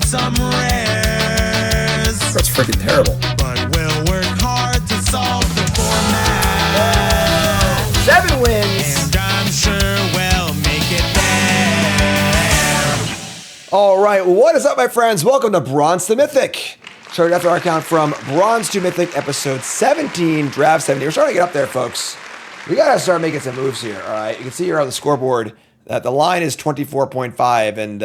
some rares. That's freaking terrible. But we'll work hard to solve the format. 7 wins. And I'm sure we'll make it there. All right, what is up, my friends? Welcome to Bronze to Mythic. Started after our count from Bronze to Mythic, episode 17, draft 17. We're starting to get up there, folks. We gotta start making some moves here, all right? You can see here on the scoreboard that the line is 24.5, and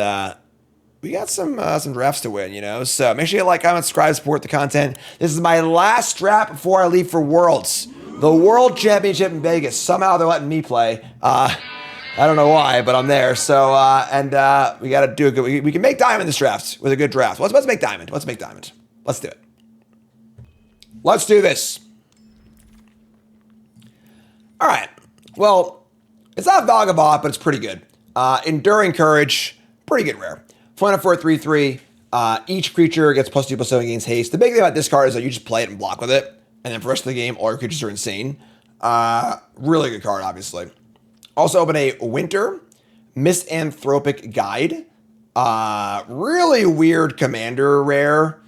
we got some drafts to win, you know? So make sure you like, comment, subscribe, support the content. This is my last draft before I leave for Worlds. The World Championship in Vegas. Somehow they're letting me play. I don't know why, but I'm there. So, we got to do a good... We can make diamond this draft with a good draft. Let's make diamond. Let's make diamond. Let's do it. Let's do this. All right. Well, it's not Vagabond, but it's pretty good. Enduring Courage, pretty good rare. Flying for a 3/3. Each creature gets +2/+7 against haste. The big thing about this card is that you just play it and block with it. And then for the rest of the game, all your creatures are insane. Really good card, obviously. Also open a Winter Misanthropic Guide. Really weird commander rare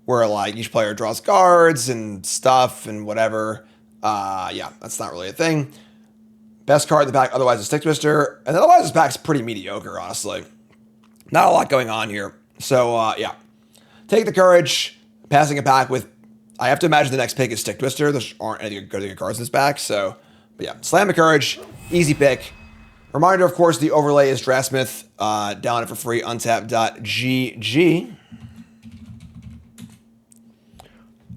where like each player draws cards and stuff and whatever. Yeah, that's not really a thing. Best card in the pack, otherwise a Stick Twister. And otherwise this pack's pretty mediocre, honestly. Not a lot going on here. So, yeah. Take the Courage, passing a pack with... I have to imagine the next pick is Stick Twister. There aren't any good cards in this pack, so... But yeah, Slam the Courage, easy pick. Reminder, of course, the overlay is Draftsmith. Down it for free, untap.gg.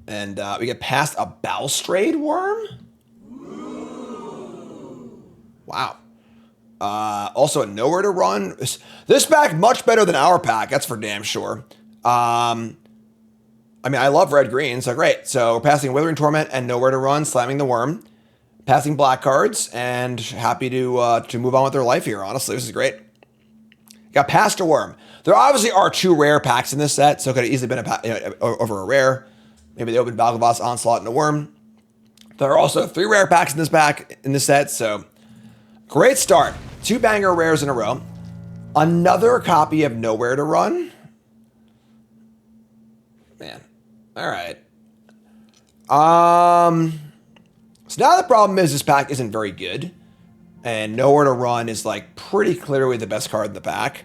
And we get past a Balustrade Worm? Wow. Also, a Nowhere to Run. This pack, much better than our pack. That's for damn sure. I mean, I love red-green, so great. So we're passing Withering Torment and Nowhere to Run, slamming the Worm. Passing black cards, and happy to move on with their life here, honestly. This is great. Got past a Worm. There obviously are 2 rare packs in this set, so it could have easily been over a rare. Maybe they opened Valgavoss, Onslaught, and a Worm. There are also 3 rare packs in this set, so great start. 2 banger rares in a row. Another copy of Nowhere to Run. Man. All right. So now the problem is this pack isn't very good. And Nowhere to Run is like pretty clearly the best card in the pack.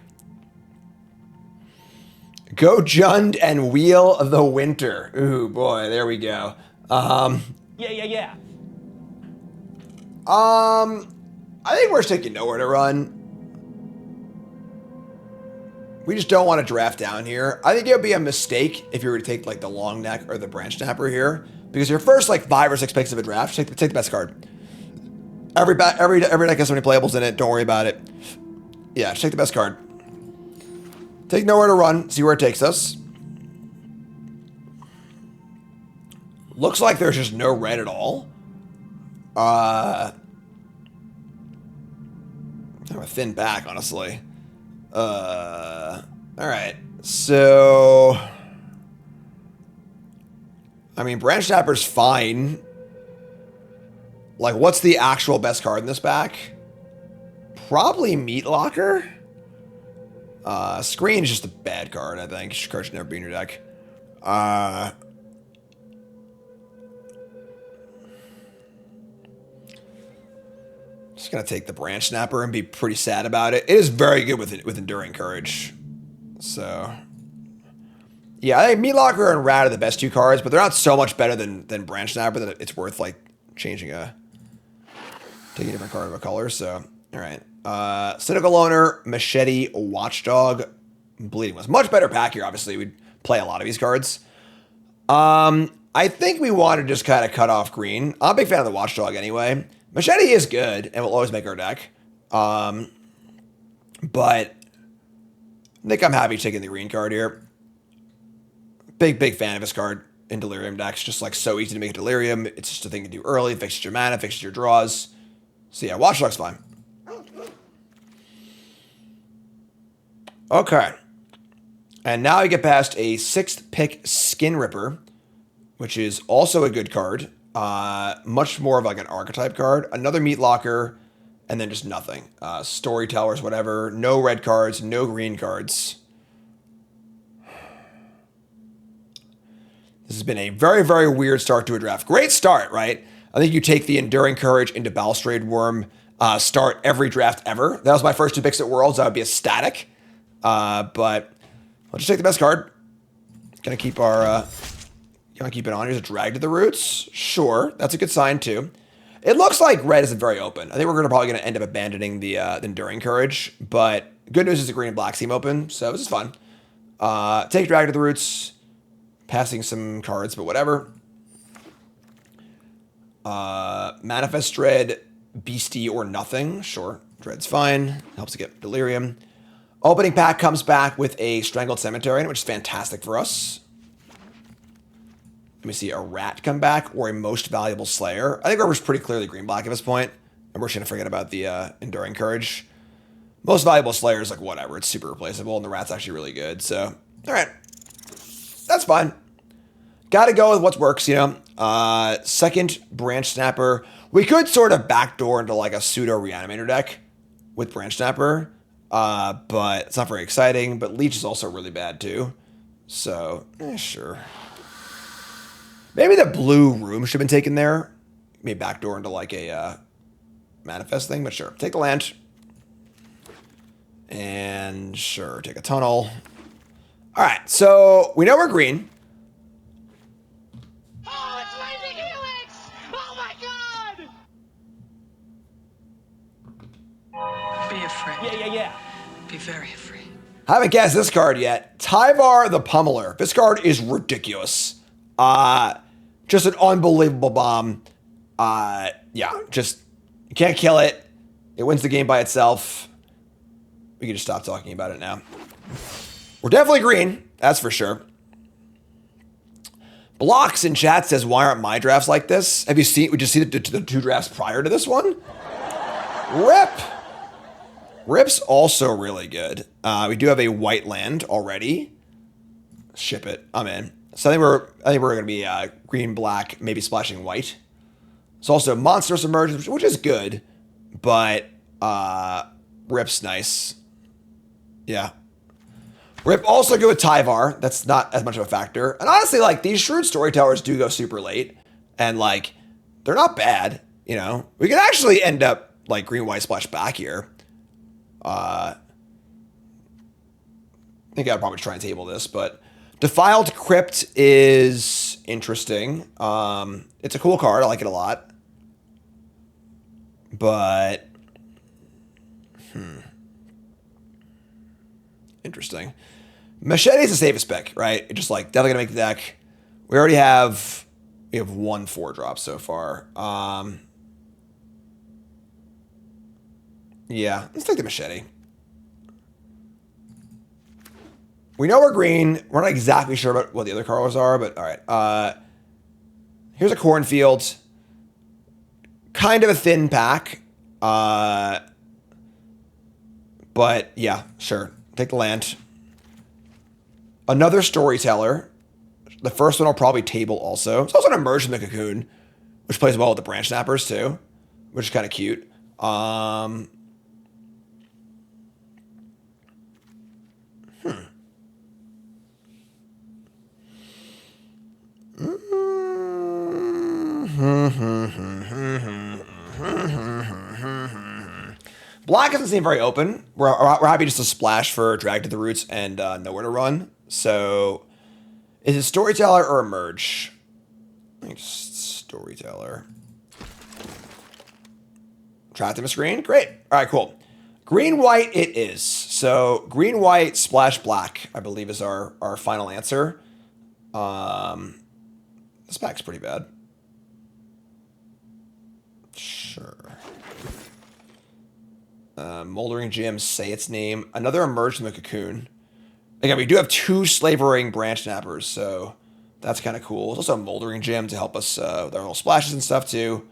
Go Jund and Wheel of the Winter. Ooh, boy, there we go. Yeah. I think we're just taking Nowhere to Run. We just don't want to draft down here. I think it would be a mistake if you were to take like the Long Neck or the Branch Snapper here, because your first like 5 or 6 picks of a draft, take the best card. Every deck has so many playables in it. Don't worry about it. Yeah, just take the best card. Take Nowhere to Run. See where it takes us. Looks like there's just no red at all. I'm a thin back, honestly. All right. So, I mean, Branch Snapper's fine. Like, what's the actual best card in this pack? Probably Meat Locker. Screen is just a bad card, I think. Card should never be in your deck. Just gonna take the Branch Snapper and be pretty sad about it. It is very good with Enduring Courage. So, yeah, I think Meat Locker and Rat are the best 2 cards, but they're not so much better than Branch Snapper that it's worth like taking a different card of a color. So, all right, Cynical Loner, Machete, Watchdog, Bleeding was much better pack here. Obviously, we'd play a lot of these cards. I think we want to just kind of cut off green. I'm a big fan of the Watchdog anyway. Machete is good and will always make our deck. But I think I'm happy taking the green card here. Big fan of this card in Delirium decks. Just like so easy to make a Delirium. It's just a thing to do early. Fixes your mana, fixes your draws. So yeah, Watchdog's fine. Okay. And now I get past a 6th pick Skin Ripper, which is also a good card. Much more of like an archetype card. Another Meat Locker, and then just nothing. Storytellers, whatever. No red cards, no green cards. This has been a very, very weird start to a draft. Great start, right? I think you take the Enduring Courage into Balustrade Worm start every draft ever. That was my first 2 picks at Worlds. I would be ecstatic. But let's just take the best card. Gonna keep our... you want to keep it on? Here's a Drag to the Roots. Sure, that's a good sign too. It looks like red isn't very open. I think we're probably going to end up abandoning the Enduring Courage. But good news is the green and black seem open, so this is fun. Take Drag to the Roots. Passing some cards, but whatever. Manifest Dread, Beastie, or nothing. Sure, Dread's fine. Helps to get Delirium. Opening pack comes back with a Strangled Cemetery, which is fantastic for us. Let me see, a Rat come back or a Most Valuable Slayer. I think we're pretty clearly green-black at this point, and we're just going to forget about the Enduring Courage. Most Valuable Slayer is like whatever. It's super replaceable, and the Rat's actually really good. So, all right. That's fine. Got to go with what works, you know. Second Branch Snapper. We could sort of backdoor into like a pseudo Reanimator deck with Branch Snapper, but it's not very exciting. But Leech is also really bad too. So, sure. Maybe the blue room should have been taken there. Maybe backdoor into like a manifest thing, but sure. Take the land. And sure, take a tunnel. All right, so we know we're green. Oh, it's Lightning Helix! Oh my god! Be afraid. Yeah. Be very afraid. I haven't guessed this card yet. Tyvar the Pummeler. This card is ridiculous. Just an unbelievable bomb. Yeah, just, you can't kill it. It wins the game by itself. We can just stop talking about it now. We're definitely green, that's for sure. Blocks in chat says, why aren't my drafts like this? Have you seen, we just see the 2 drafts prior to this one? Rip. Rip's also really good. We do have a white land already. Ship it, I'm in. So I think we're gonna be green, black, maybe splashing white. It's also Monstrous Emergence, which is good, but Rip's nice. Yeah. Rip also good with Tyvar. That's not as much of a factor. And honestly, like these Shrewd Storytellers do go super late, and like they're not bad. You know, we could actually end up like green, white splash back here. I think I'd probably try and table this, but. Defiled Crypt is interesting. It's a cool card. I like it a lot. But, interesting. Machete is the safest pick, right? It's just like definitely gonna make the deck. We have 1 4-drop so far. Yeah, let's take the Machete. We know we're green. We're not exactly sure about what the other colors are, but all right. Here's a Cornfield. Kind of a thin pack. But yeah, sure. Take the land. Another Storyteller. The first one I'll probably table also. It's also an Emerge from the Cocoon, which plays well with the Branch Snappers too, which is kind of cute. Black doesn't seem very open. We're happy just to splash for Drag to the Roots and nowhere to run. So, is it Storyteller or Emerge? I think just Storyteller. Trapped in a screen? Great. All right, cool. Green-white it is. So, green-white, splash black, I believe is our final answer. This pack's pretty bad. Sure. Moldering Gem, say its name. Another Emerge from the Cocoon. Again, we do have 2 Slavering Branch Snappers, so that's kind of cool. There's also a Moldering Gem to help us with our little splashes and stuff too.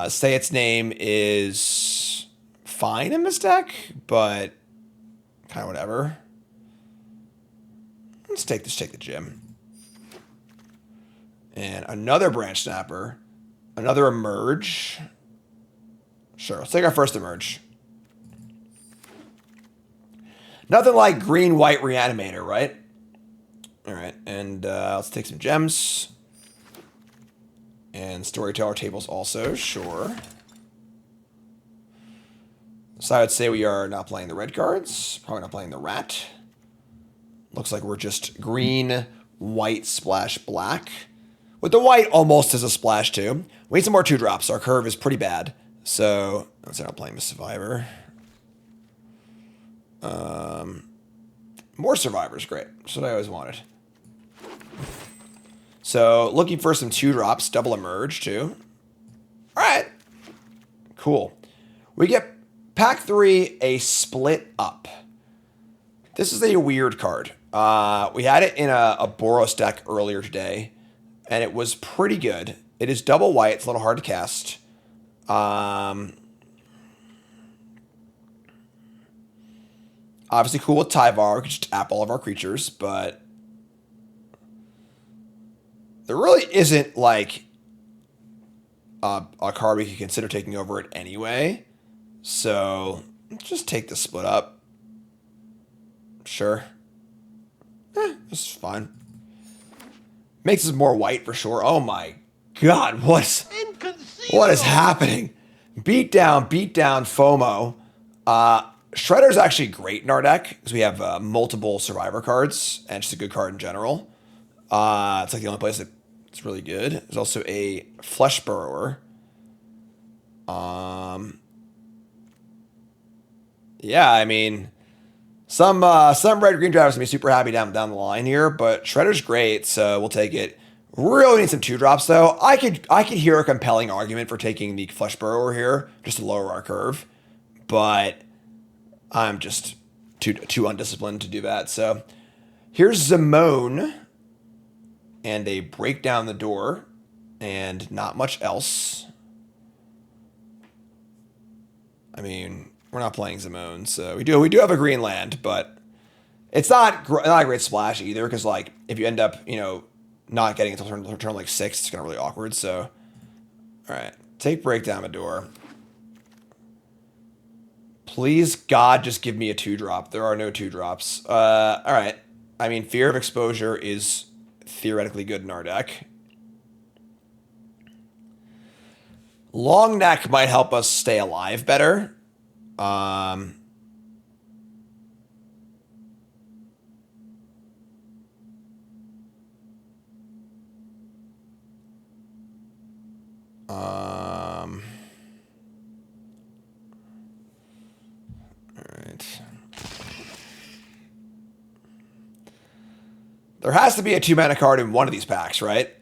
Say its name is fine in this deck, but kind of whatever. Let's take the Gem. And another Branch Snapper. Another Emerge. Sure, let's take our first Emerge. Nothing like green-white Reanimator, right? All right, and let's take some gems. And storyteller tables also, sure. So I would say we are not playing the red cards. Probably not playing the rat. Looks like we're just green, white, splash, black. With the white almost as a splash too. We need some more 2-drops. Our curve is pretty bad. So let's say I'm playing the survivor. More survivors, great. That's what I always wanted. So looking for some 2-drops, double emerge too. All right, cool. We get pack 3, a split up. This is a weird card. We had it in a Boros deck earlier today, and it was pretty good. It is double white. It's a little hard to cast. Obviously cool with Tyvar. We can just tap all of our creatures, but there really isn't like a card we could consider taking over it anyway. So let's just take the split up. Sure. This is fine. Makes us more white for sure. Oh my god, what is happening? Beat down, FOMO. Shredder's actually great in our deck because we have multiple survivor cards and just a good card in general. It's like the only place that it's really good. There's also a Flesh Burrower. Yeah, I mean, some red-green drivers gonna be super happy down the line here, but Shredder's great, so we'll take it. Really need some 2-drops though. I could hear a compelling argument for taking the Flesh Burrower here just to lower our curve, but I'm just too undisciplined to do that. So here's Zamone and a break down the door and not much else. I mean, we're not playing Zamone, so we do have a green land, but it's not a great splash either because like if you end up not getting it until turn like 6, it's gonna be really awkward. So all right, take break down the door. Please, God, just give me a 2-drop. There are no 2-drops. All right. I mean, Fear of Exposure is theoretically good in our deck. Long Neck might help us stay alive better. There has to be a 2-mana card in one of these packs, right?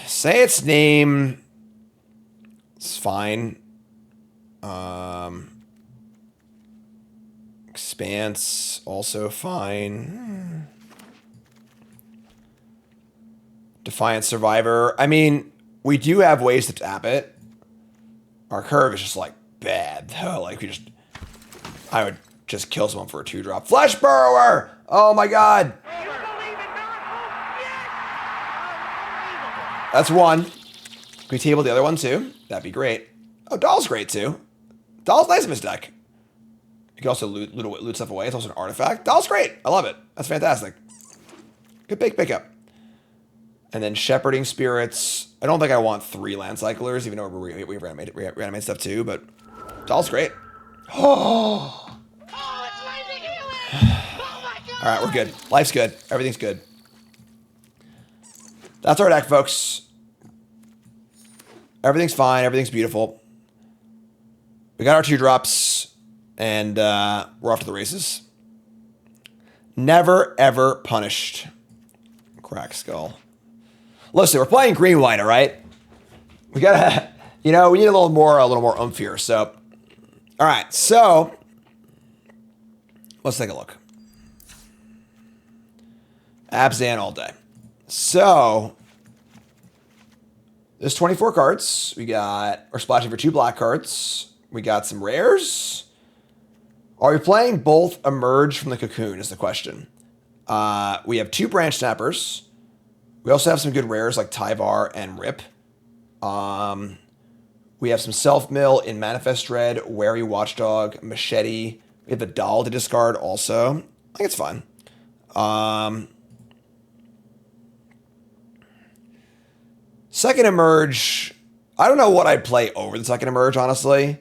Say its name. It's fine. Expanse, also fine. Defiant Survivor. I mean, we do have ways to tap it. Our curve is just like bad though. Like I would just kill someone for a 2-drop. Flesh Burrower! Oh my god. That's one. Can we table the other one too? That'd be great. Oh, Doll's great too. Doll's nice in his deck. You can also loot stuff away. It's also an artifact. Doll's great. I love it. That's fantastic. Good big pickup. And then Shepherding Spirits. I don't think I want 3 land cyclers, even though we reanimate stuff too, but Doll's great. Oh, it's Mythic healing! Oh my god! Alright, we're good. Life's good. Everything's good. That's our deck, folks. Everything's fine. Everything's beautiful. We got our 2-drops, and we're off to the races. Never, ever punished. Crack Skull. Listen, we're playing green-white, all right? We gotta, we need a little more oomph here. So, all right. So, let's take a look. Abzan all day. So, there's 24 cards. We're splashing for 2 black cards. We got some rares. Are we playing both Emerge from the Cocoon is the question. We have 2 Branch Snappers. We also have some good rares like Tyvar and Rip. We have some self-mill in Manifest Dread, Wary Watchdog, Machete. We have the doll to discard also. I think it's fine. Second Emerge, I don't know what I'd play over the second Emerge, honestly.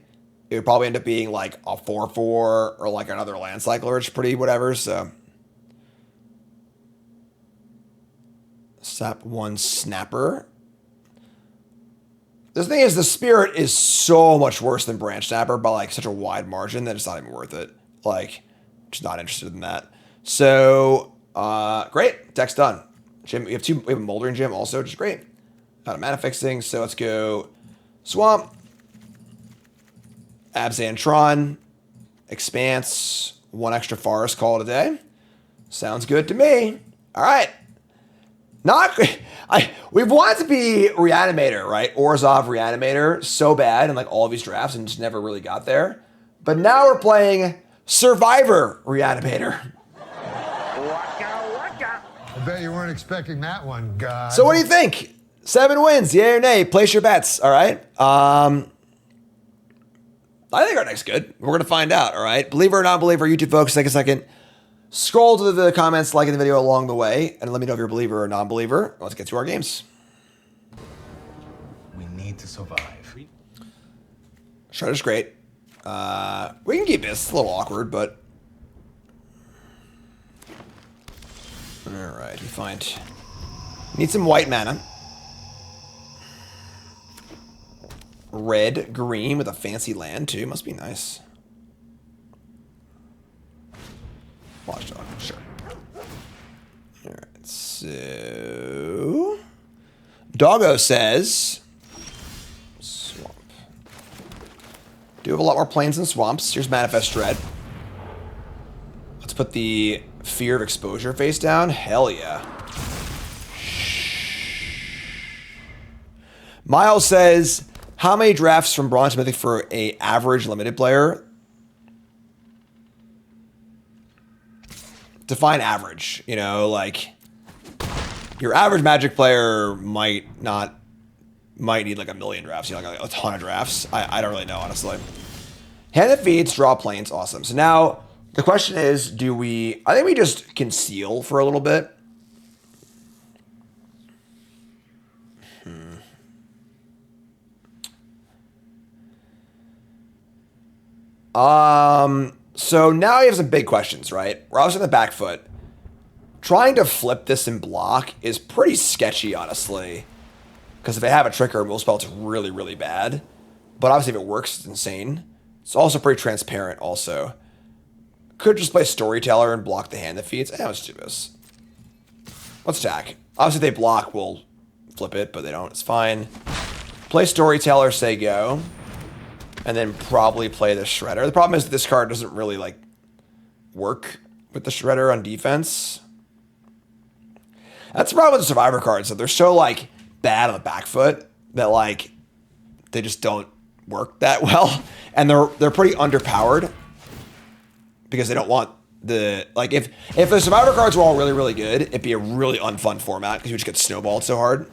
It would probably end up being like a 4-4 or like another Land Cycler, which is pretty whatever, so. Sap 1 Snapper. The thing is, the Spirit is so much worse than Branch Snapper by like such a wide margin that it's not even worth it. Like, just not interested in that. So, great. Deck's done. Gym, we have a Moldering Gym also, which is great. Out of mana fixing, so let's go Swamp, Abzantron, Expanse, 1 extra Forest, call it a day. Sounds good to me. All right. We've wanted to be Reanimator, right? Orzhov Reanimator so bad in like all of these drafts and just never really got there. But now we're playing Survivor Reanimator. I bet you weren't expecting that one, God. So what do you think? 7 wins, yay or nay? Place your bets, all right? I think our deck's good. We're going to find out, all right? Believer or non-believer, YouTube folks, take a second. Scroll to the comments, like the video along the way, and let me know if you're a believer or non-believer. Let's get to our games. We need to survive. Shredder's great. We can keep this. It's a little awkward, but... Alright, we find... Need some white mana. Red, green with a fancy land, too. Must be nice. Watchdog, sure. Alright, so... Doggo says... Swamp. Do have a lot more plains and swamps. Here's Manifest Dread. Let's put the Fear of Exposure face down. Hell yeah. Miles says... How many drafts from Bronze to Mythic for a average limited player? Define average, you know, like your average Magic player might need like a million drafts, you know, like a ton of drafts. I don't really know, honestly. Hand that feeds, draw planes, awesome. So now the question is, I think we just conceal for a little bit. So now you have some big questions, right? We're obviously on the back foot. Trying to flip this in block is pretty sketchy, honestly. Because if they have a trigger, we'll spell it's really, really bad. But obviously if it works, it's insane. It's also pretty transparent also. Could just play Storyteller and block the hand that feeds. Let's do this. Let's attack. Obviously if they block, we'll flip it, but they don't. It's fine. Play Storyteller, say go. And then probably play the Shredder. The problem is that this card doesn't really, like, work with the Shredder on defense. That's the problem with the Survivor cards, that they're so, like, bad on the back foot that, like, they just don't work that well. And they're pretty underpowered because they don't want the... Like, if the Survivor cards were all really, really good, it'd be a really unfun format because you just get snowballed so hard.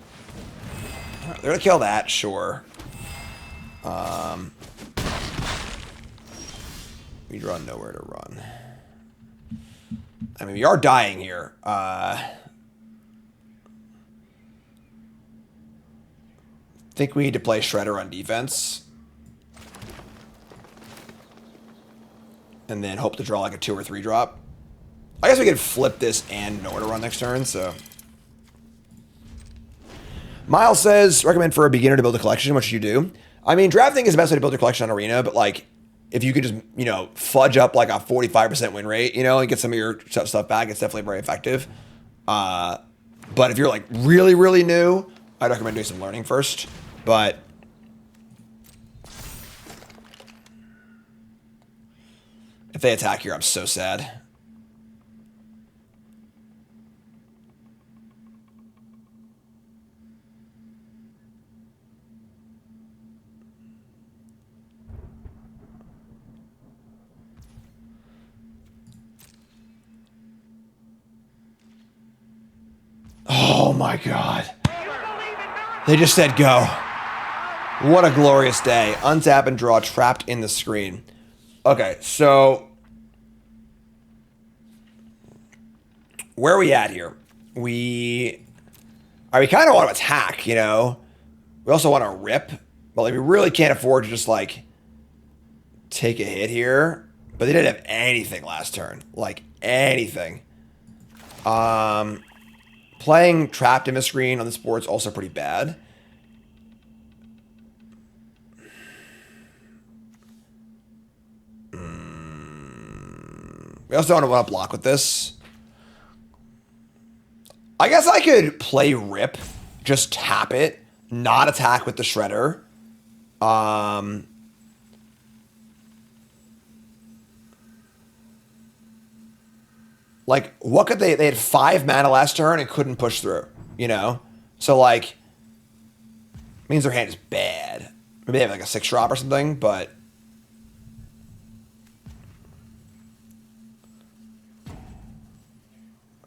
They're going to kill that, sure. We draw nowhere to run. I mean, we are dying here. Think we need to play Shredder on defense. And then hope to draw like a 2 or 3 drop. I guess we could flip this and nowhere to run next turn, so. Miles says, recommend for a beginner to build a collection. What should you do? I mean, drafting is the best way to build a collection on Arena, but like, if you could just, you know, fudge up like a 45% win rate, you know, and get some of your stuff back, it's definitely very effective. But if you're like really, really new, I'd recommend doing some learning first. But if they attack here, I'm so sad. Oh my God. They just said go. What a glorious day. Untap and draw trapped in the screen. Okay, so where are we at here? We kind of want to attack, you know. We also want to rip, but like we really can't afford to just like take a hit here. But they didn't have anything last turn, like anything. Playing trapped in the screen on this board is also pretty bad. We also don't want to block with this. I guess I could play Rip, just tap it, not attack with the Shredder. Like, what could they had 5 mana last turn and couldn't push through, you know? So, like, means their hand is bad. Maybe they have, like, a 6-drop or something, but...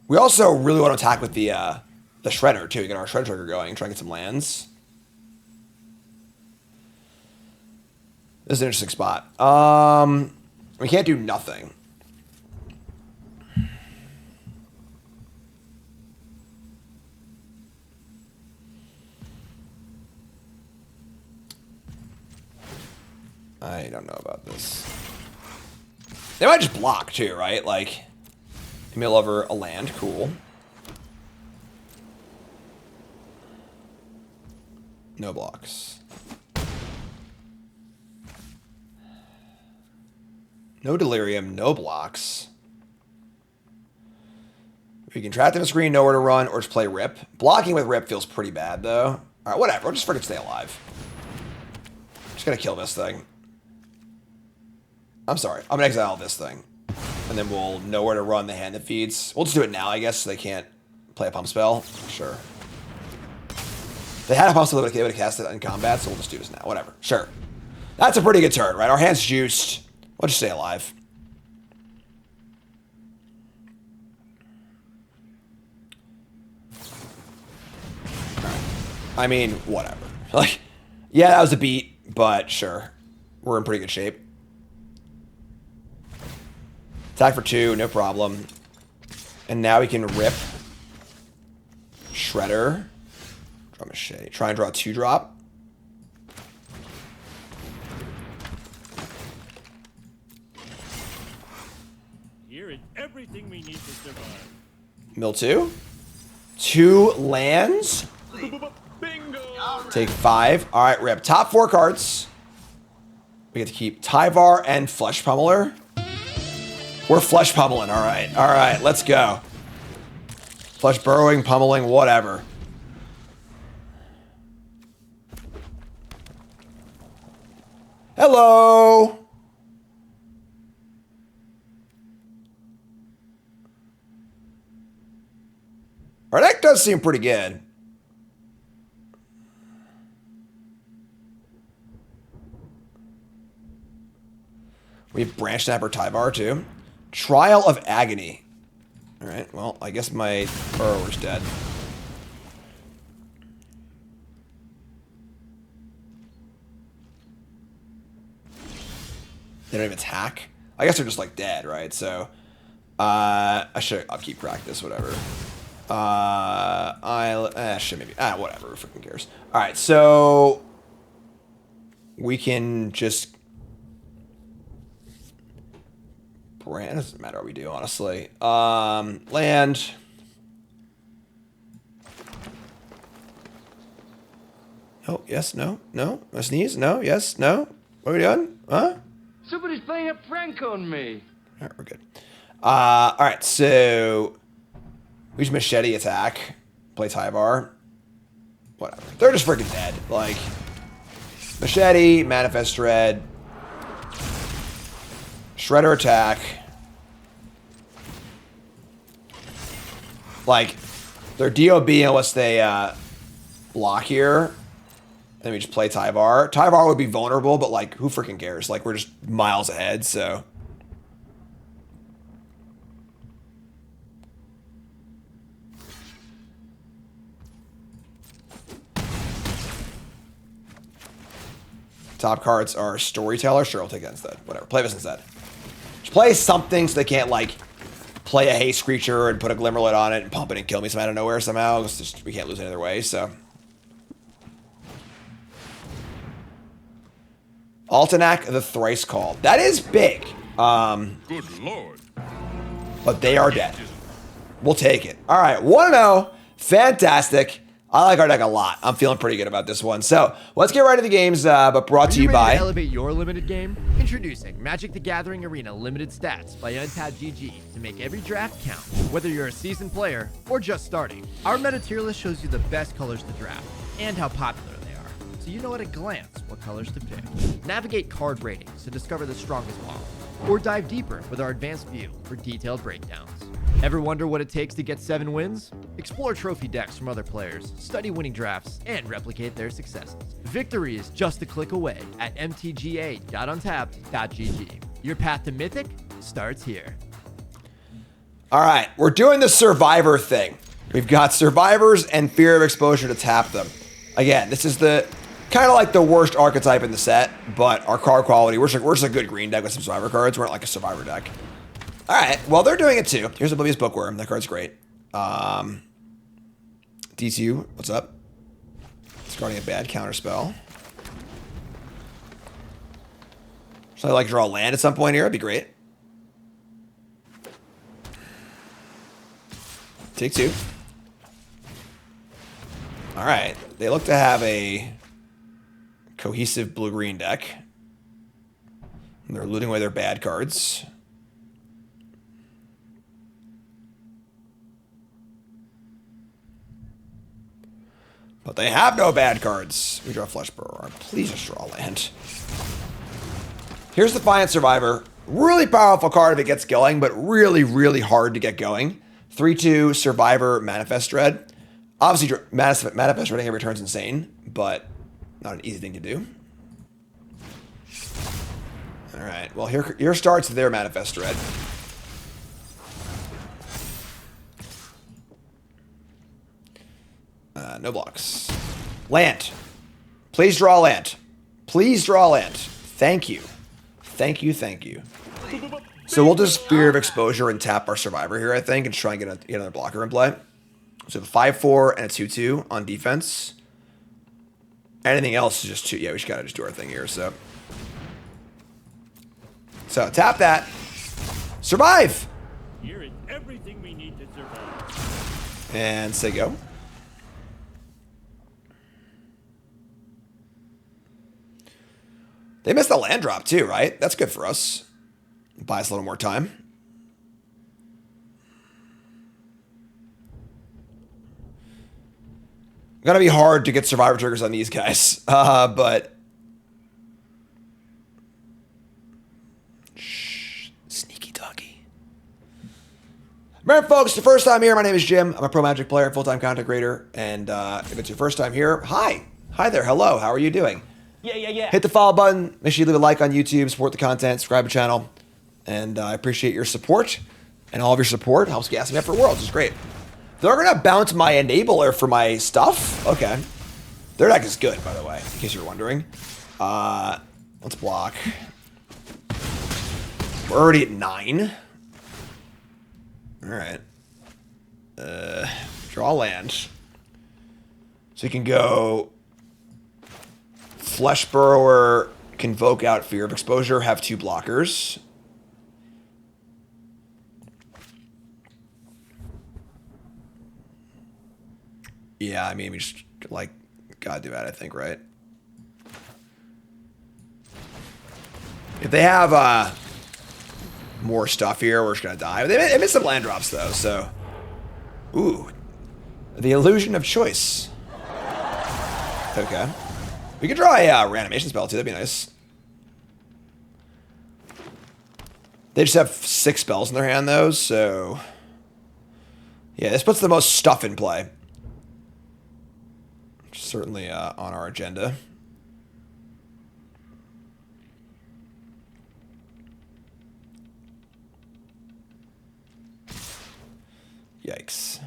We also really want to attack with the Shredder, too. Get our Shredder trigger going, try and get some lands. This is an interesting spot. We can't do nothing. I don't know about this. They might just block, too, right? Like... Mill over a land, cool. No blocks. No delirium, no blocks. We can trap them in the screen, nowhere to run, or just play Rip. Blocking with Rip feels pretty bad, though. Alright, whatever, we'll just freaking stay alive. Just gonna kill this thing. I'm sorry, I'm gonna exile this thing. And then we'll know where to run the hand that feeds. We'll just do it now, I guess, so they can't play a pump spell. Sure. They had a pump spell, they would have cast it in combat, so we'll just do this now. Whatever. Sure. That's a pretty good turn, right? Our hand's juiced. We'll just stay alive. Alright. I mean, whatever. Like, yeah, that was a beat, but sure. We're in pretty good shape. Attack for 2, no problem. And now we can Rip. Shredder. Draw Machete. Try and draw a 2-drop. Here is everything we need to survive. Mill 2. 2 lands. Bingo! Take 5. Alright, Rip. Top 4 cards. We get to keep Tyvar and Flesh Pummeler. We're flesh pummeling, alright. Alright, let's go. Flesh burrowing, pummeling, whatever. Hello! Our deck does seem pretty good. We have Branch Snapper Tyvar, too. Trial of Agony. Alright, well, I guess my burrower's dead. They don't even attack? I guess they're just, like, dead, right? So, I should upkeep practice, whatever. Shit, maybe. Whatever, who freaking cares. Alright, so... We can just... It doesn't matter what we do, honestly. Land. Oh, yes, no, no. I sneeze? No, yes, no. What are we doing? Huh? Somebody's playing a prank on me. All right, we're good. All right, so we just Machete attack. Play Tyvar. Whatever. They're just freaking dead. Like, Machete, Manifest Dread. Shredder attack. Like, they're DOB unless they block here. Then we just play Tyvar. Tyvar would be vulnerable, but like, who freaking cares? Like, we're just miles ahead, so. Top cards are Storyteller. Sure, I'll take that instead. Whatever. Play this instead. Just play something so they can't, like, play a haste creature and put a Glimmerlit on it and pump it and kill me out of nowhere somehow. It's just, we can't lose any other way, so. Altenac the Thrice Called. That is big. Good lord. But they are dead. We'll take it. All right, 1-0. Fantastic. I like our deck a lot. I'm feeling pretty good about this one. So let's get right to the games, but brought to you by... elevate your limited game? Introducing Magic the Gathering Arena Limited Stats by Untapped GG to make every draft count, whether you're a seasoned player or just starting. Our meta tier list shows you the best colors to draft and how popular they are, so you know at a glance what colors to pick. Navigate card ratings to discover the strongest model, or dive deeper with our advanced view for detailed breakdowns. Ever wonder what it takes to get 7 wins? Explore trophy decks from other players, study winning drafts, and replicate their successes. Victory is just a click away at mtga.untapped.gg. Your path to Mythic starts here. All right, we're doing the Survivor thing. We've got Survivors and Fear of Exposure to tap them. Again, this is the kind of like the worst archetype in the set, but our card quality, we're just a good green deck with some Survivor cards. We're not like a Survivor deck. All right, well, they're doing it too. Here's Oblivious Bookworm. That card's great. D2, what's up? Discarding a bad counterspell. Should I like draw a land at some point here? That'd be great. Take 2. All right, they look to have a cohesive blue-green deck. And they're looting away their bad cards. But they have no bad cards. We draw Fleshburrow. Please just draw land. Here's Defiant Survivor. Really powerful card if it gets going, but really, really hard to get going. 3/2 Survivor Manifest Dread. Obviously, Manifest Dreading every turn's insane, but not an easy thing to do. All right. Well, here starts their Manifest Dread. No blocks. Land. Please draw land. Please draw land. Thank you. Thank you, thank you. So we'll just Fear of Exposure and tap our Survivor here, I think, and try and get another blocker in play. So the 5/4 and a 2/2 on defense. Anything else is just 2. Yeah, we just gotta just do our thing here, so. So tap that. Survive! Here is everything we need to survive. And say go. They missed the land drop too, right? That's good for us. Buy us a little more time. Gonna be hard to get Survivor triggers on these guys, but shh, sneaky doggy. Remember, folks, the first time here, my name is Jim. I'm a pro Magic player, full-time content creator, and if it's your first time here, hi there, hello, how are you doing? Yeah. Hit the follow button. Make sure you leave a like on YouTube, support the content, subscribe to the channel. And I appreciate your support. And all of your support helps gas me up for Worlds. It's great. They're going to bounce my enabler for my stuff? Okay. Their deck is good, by the way, in case you're wondering. Let's block. We're already at 9. All right. Draw land. So you can go... Flesh Burrower, Convoke out Fear of Exposure, have 2 blockers. Yeah, I mean, we just, like, gotta do that, I think, right? If they have more stuff here, we're just gonna die. They missed some land drops, though, so... Ooh. The Illusion of Choice. Okay. We could draw a reanimation spell too, that'd be nice. They just have 6 spells in their hand though, so... Yeah, this puts the most stuff in play. Certainly on our agenda. Yikes.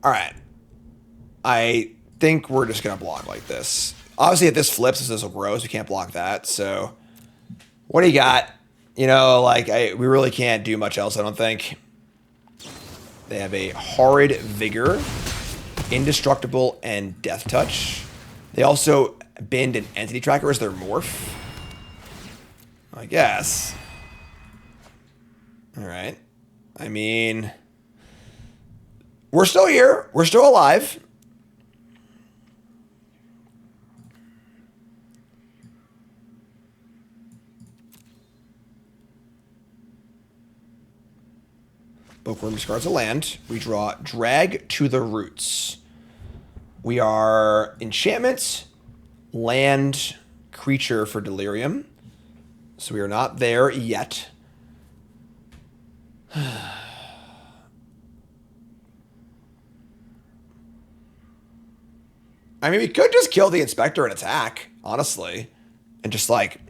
Alright. I think we're just going to block like this. Obviously, if this flips, this will grow, so we can't block that. So, what do you got? You know, like, we really can't do much else, I don't think. They have a Horrid Vigor, Indestructible, and Death Touch. They also bend an Entity Tracker as their morph. I guess. All right. I mean, we're still here. We're still alive. Bookworm discards a land. We draw Drag to the Roots. We are enchantment, land, creature for Delirium. So we are not there yet. I mean, we could just kill the Inspector and attack, honestly. And just, like,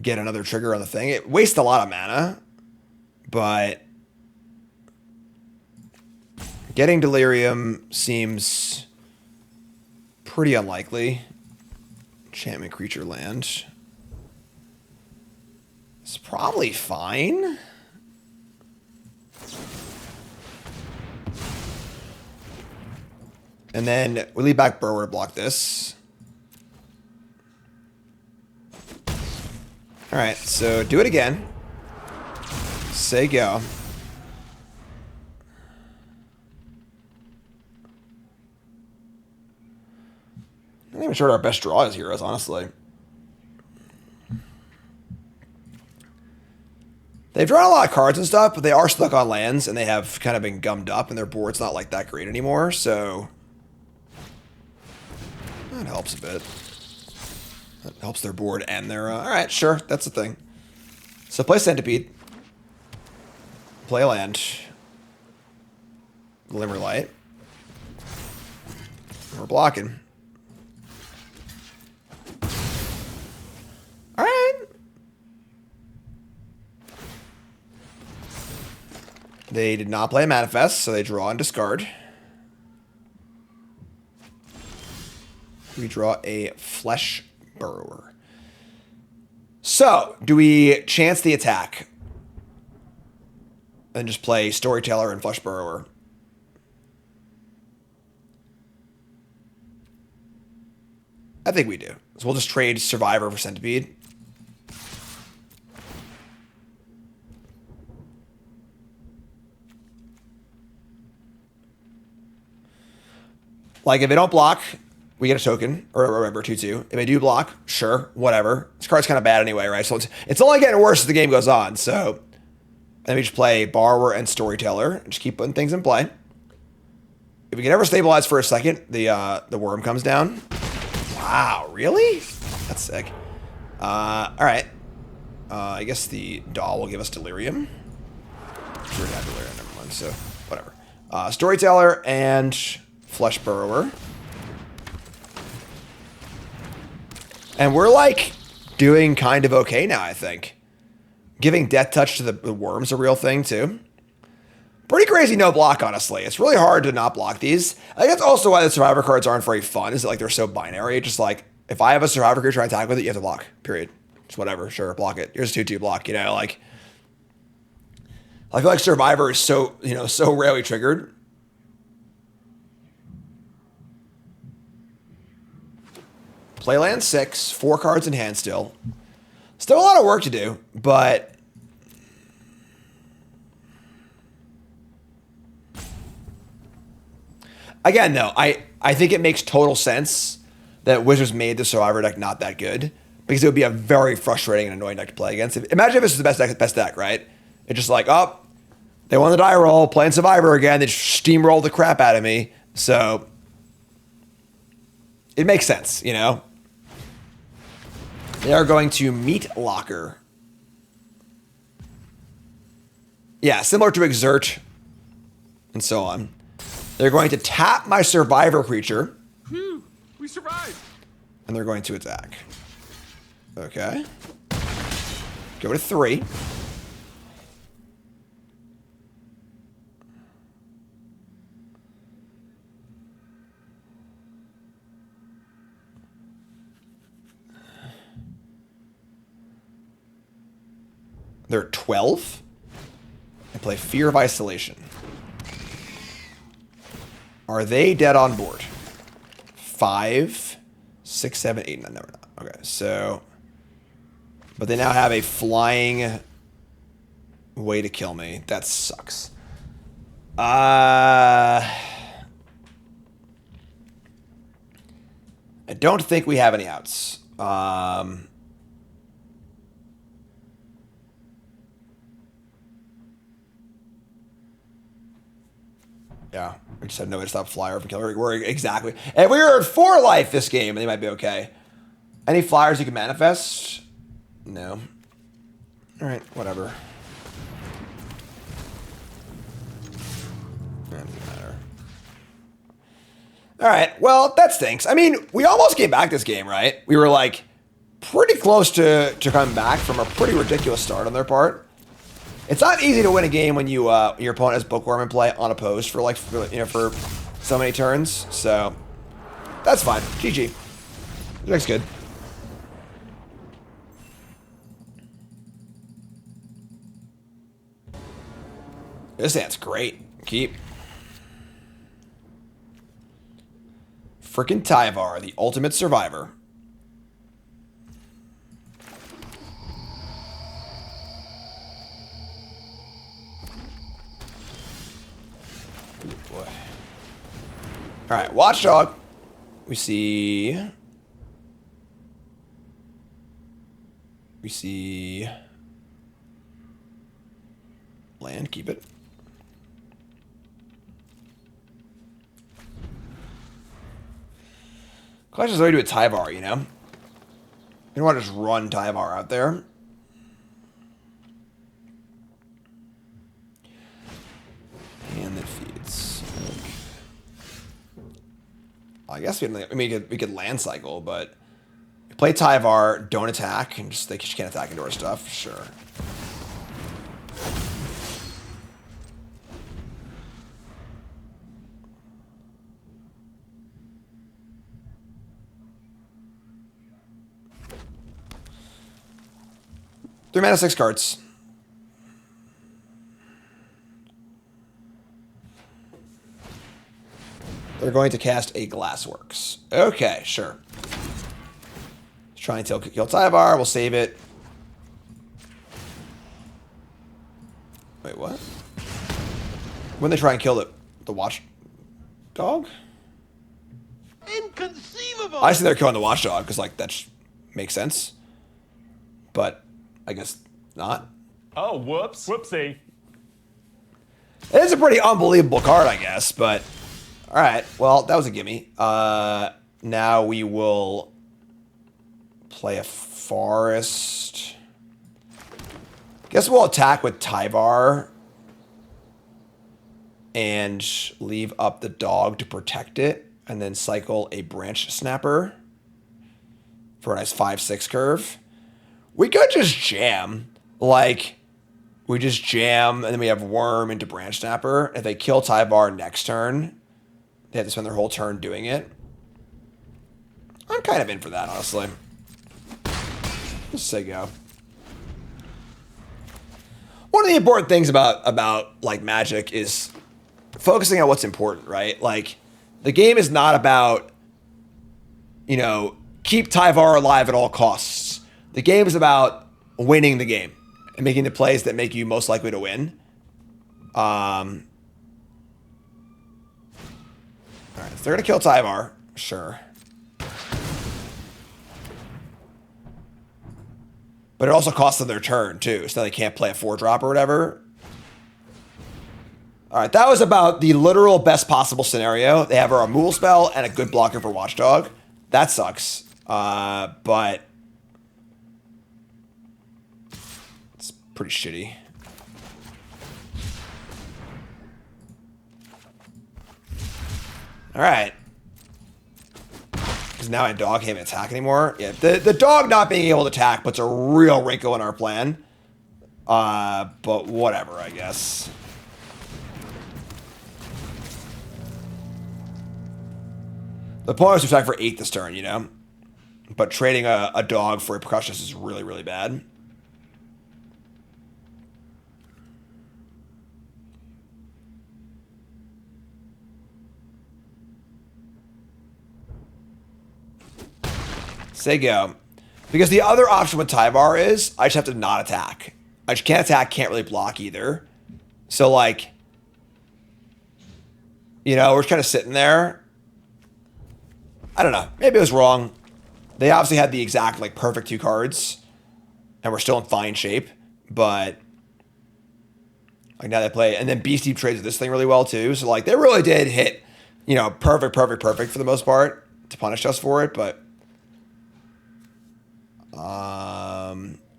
get another trigger on the thing. It wastes a lot of mana. But getting Delirium seems pretty unlikely. Enchantment creature land. It's probably fine. And then we leave back Burrower to block this. All right, so do it again. Say go. I'm not even sure what our best draw is here, honestly. They've drawn a lot of cards and stuff, but they are stuck on lands, and they have kind of been gummed up, and their board's not like that great anymore, so that helps a bit. That helps their board and their... all right, sure, that's the thing. So play Centipede. Play land. Glimmerlight. We're blocking. All right. They did not play a Manifest, so they draw and discard. We draw a Flesh Burrower. So, do we chance the attack? And just play Storyteller and Flesh Burrower? I think we do. So we'll just trade Survivor for Centipede. Like, if they don't block, we get a token, or remember, 2/2. If they do block, sure, whatever. This card's kind of bad anyway, right? So it's only getting worse as the game goes on, so... Then we just play Borrower and Storyteller, and just keep putting things in play. If we can ever stabilize for a second, the worm comes down. Wow, really? That's sick. All right. I guess the doll will give us Delirium. We already have Delirium, never mind, so whatever. Storyteller and Flesh Burrower. And we're, like, doing kind of okay now, I think. Giving Death Touch to the worm's a real thing, too. Pretty crazy no block, honestly. It's really hard to not block these. I think that's also why the Survivor cards aren't very fun, is that, like, they're so binary. Just, like, if I have a Survivor creature trying to attack with it, you have to block, period. Just whatever, sure, block it. Here's a 2/2 block, you know, like... I feel like Survivor is so, you know, so rarely triggered. Play land 6, 4 cards in hand still. Still a lot of work to do, but... Again, though, I think it makes total sense that Wizards made the Survivor deck not that good, because it would be a very frustrating and annoying deck to play against. Imagine if this was the best deck, right? It's just like, oh, they won the die roll, playing Survivor again, they just steamrolled the crap out of me. So, it makes sense, you know? They are going to Meat Locker. Yeah, similar to Exert and so on. They're going to tap my Survivor creature. Phew, we survived. And they're going to attack. Okay. Go to 3. They're 12. And play Fear of Isolation. Are they dead on board? 5, 6, 7, 8, 9. No, we're not. Okay, so... But they now have a flying way to kill me. That sucks. I don't think we have any outs. Yeah, we just have no way to stop flyer from killer. We're exactly. And we were at 4 life this game, and they might be okay. Any flyers you can manifest? No. All right, whatever. Doesn't matter. All right, well, that stinks. I mean, we almost came back this game, right? We were like pretty close to coming back from a pretty ridiculous start on their part. It's not easy to win a game when you your opponent has Bookworm in play unopposed for for so many turns. So that's fine. GG. Looks good. This hand's great. Keep. Frickin' Tyvar, the ultimate survivor. Ooh, boy. All right, Watchdog. We see land. Keep it. Clash is way to do a Tyvar, you know? You don't want to just run Tyvar out there. And that feeds. I guess we could land cycle, but play Tyvar, don't attack, and just think you can't attack into our stuff. Sure. Three mana, 6 cards. They're going to cast a Glassworks. Okay, sure. Let's try and kill Tyvar. We'll save it. Wait, what? When they try and kill the Watchdog? Inconceivable! I see they're killing the Watchdog because, like, that makes sense. But I guess not. Oh, whoops. Whoopsie. It is a pretty unbelievable card, I guess, but... Alright, well, that was a gimme. Now we will play a Forest. Guess we'll attack with Tyvar and leave up the dog to protect it, and then cycle a Branch Snapper for a nice 5/6 curve. We could just jam. Like, we just jam, and then we have Worm into Branch Snapper. If they kill Tyvar next turn, they have to spend their whole turn doing it. I'm kind of in for that, honestly. Let's say go. One of the important things about like Magic is focusing on what's important, right? Like, the game is not about, you know, keep Tyvar alive at all costs. The game is about winning the game and making the plays that make you most likely to win. All right, so they're going to kill Tyvar. Sure. But it also costs them their turn, too. So they can't play a 4-drop or whatever. All right, that was about the literal best possible scenario. They have a removal spell and a good blocker for Watchdog. That sucks. But it's pretty shitty. All right. Because now my dog can't even attack anymore. Yeah, the dog not being able to attack puts a real wrinkle in our plan. But whatever, I guess. The point was to attack for 8 this turn, you know? But trading a dog for a percussionist is really, really bad. Say go. Because the other option with Tyvar is I just have to not attack. I just can't attack, can't really block either. So, like, you know, we're just kind of sitting there. I don't know. Maybe it was wrong. They obviously had the exact, like, perfect 2 cards. And we're still in fine shape. But, like, now they play. And then Beast Deep trades this thing really well, too. So, like, they really did hit, you know, perfect for the most part to punish us for it. But,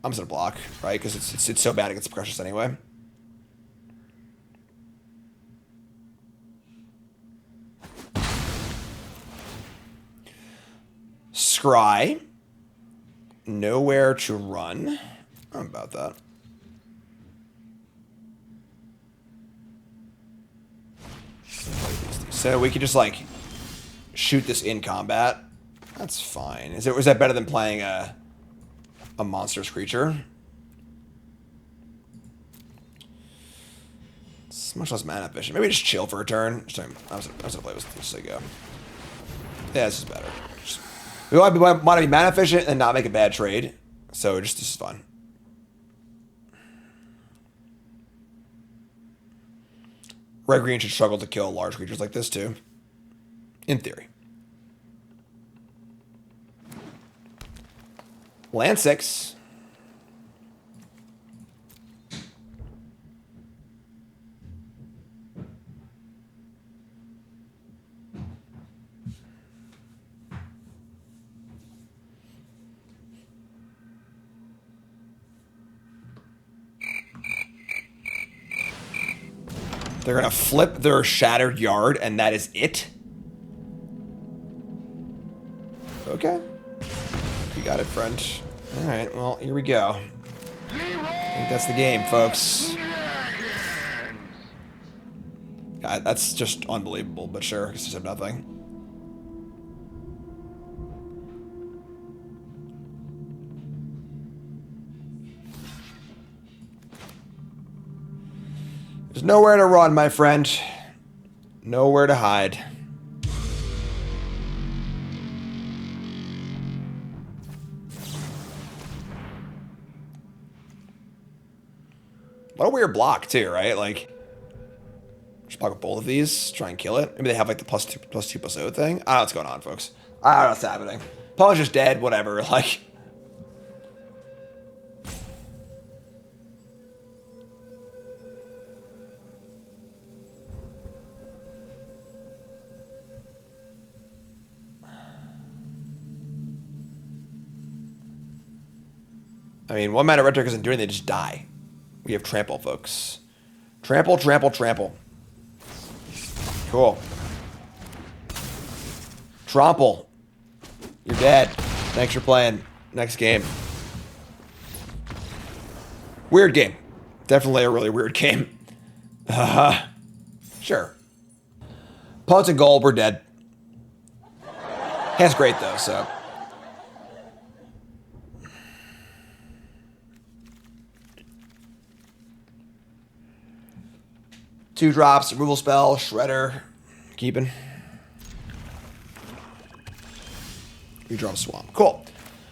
I'm just going to block, right? Because it's so bad against Precious anyway. Scry. Nowhere to run. How about that? So we could just, like, shoot this in combat. That's fine. Was that better than playing a monstrous creature? It's much less mana efficient. Maybe just chill for a turn. I was gonna play with this. There you go. Yeah, this is better. We want to be mana efficient and not make a bad trade. So this is fun. Red green should struggle to kill large creatures like this too. In theory. Land 6. They're going to flip their Shattered Yard, and that is it? Okay. You got it, friend. Alright, well, here we go. I think that's the game, folks. God, that's just unbelievable, but sure, I just have nothing. There's nowhere to run, my friend. Nowhere to hide. What a weird block, too, right? Like, just block both of these, try and kill it. Maybe they have, like, the +2/+0 thing. I don't know what's going on, folks. I don't know what's happening. Paul's just dead, whatever. Like, I mean, 1 mana red trick isn't doing anything, they just die. We have trample, folks. Trample, trample, trample. Cool. Trample. You're dead. Thanks for playing. Next game. Weird game. Definitely a really weird game. Sure. Punts and gold, we're dead. Hand's great, though, so. Two drops, removal spell, Shredder, keeping. We drop Swamp. Cool.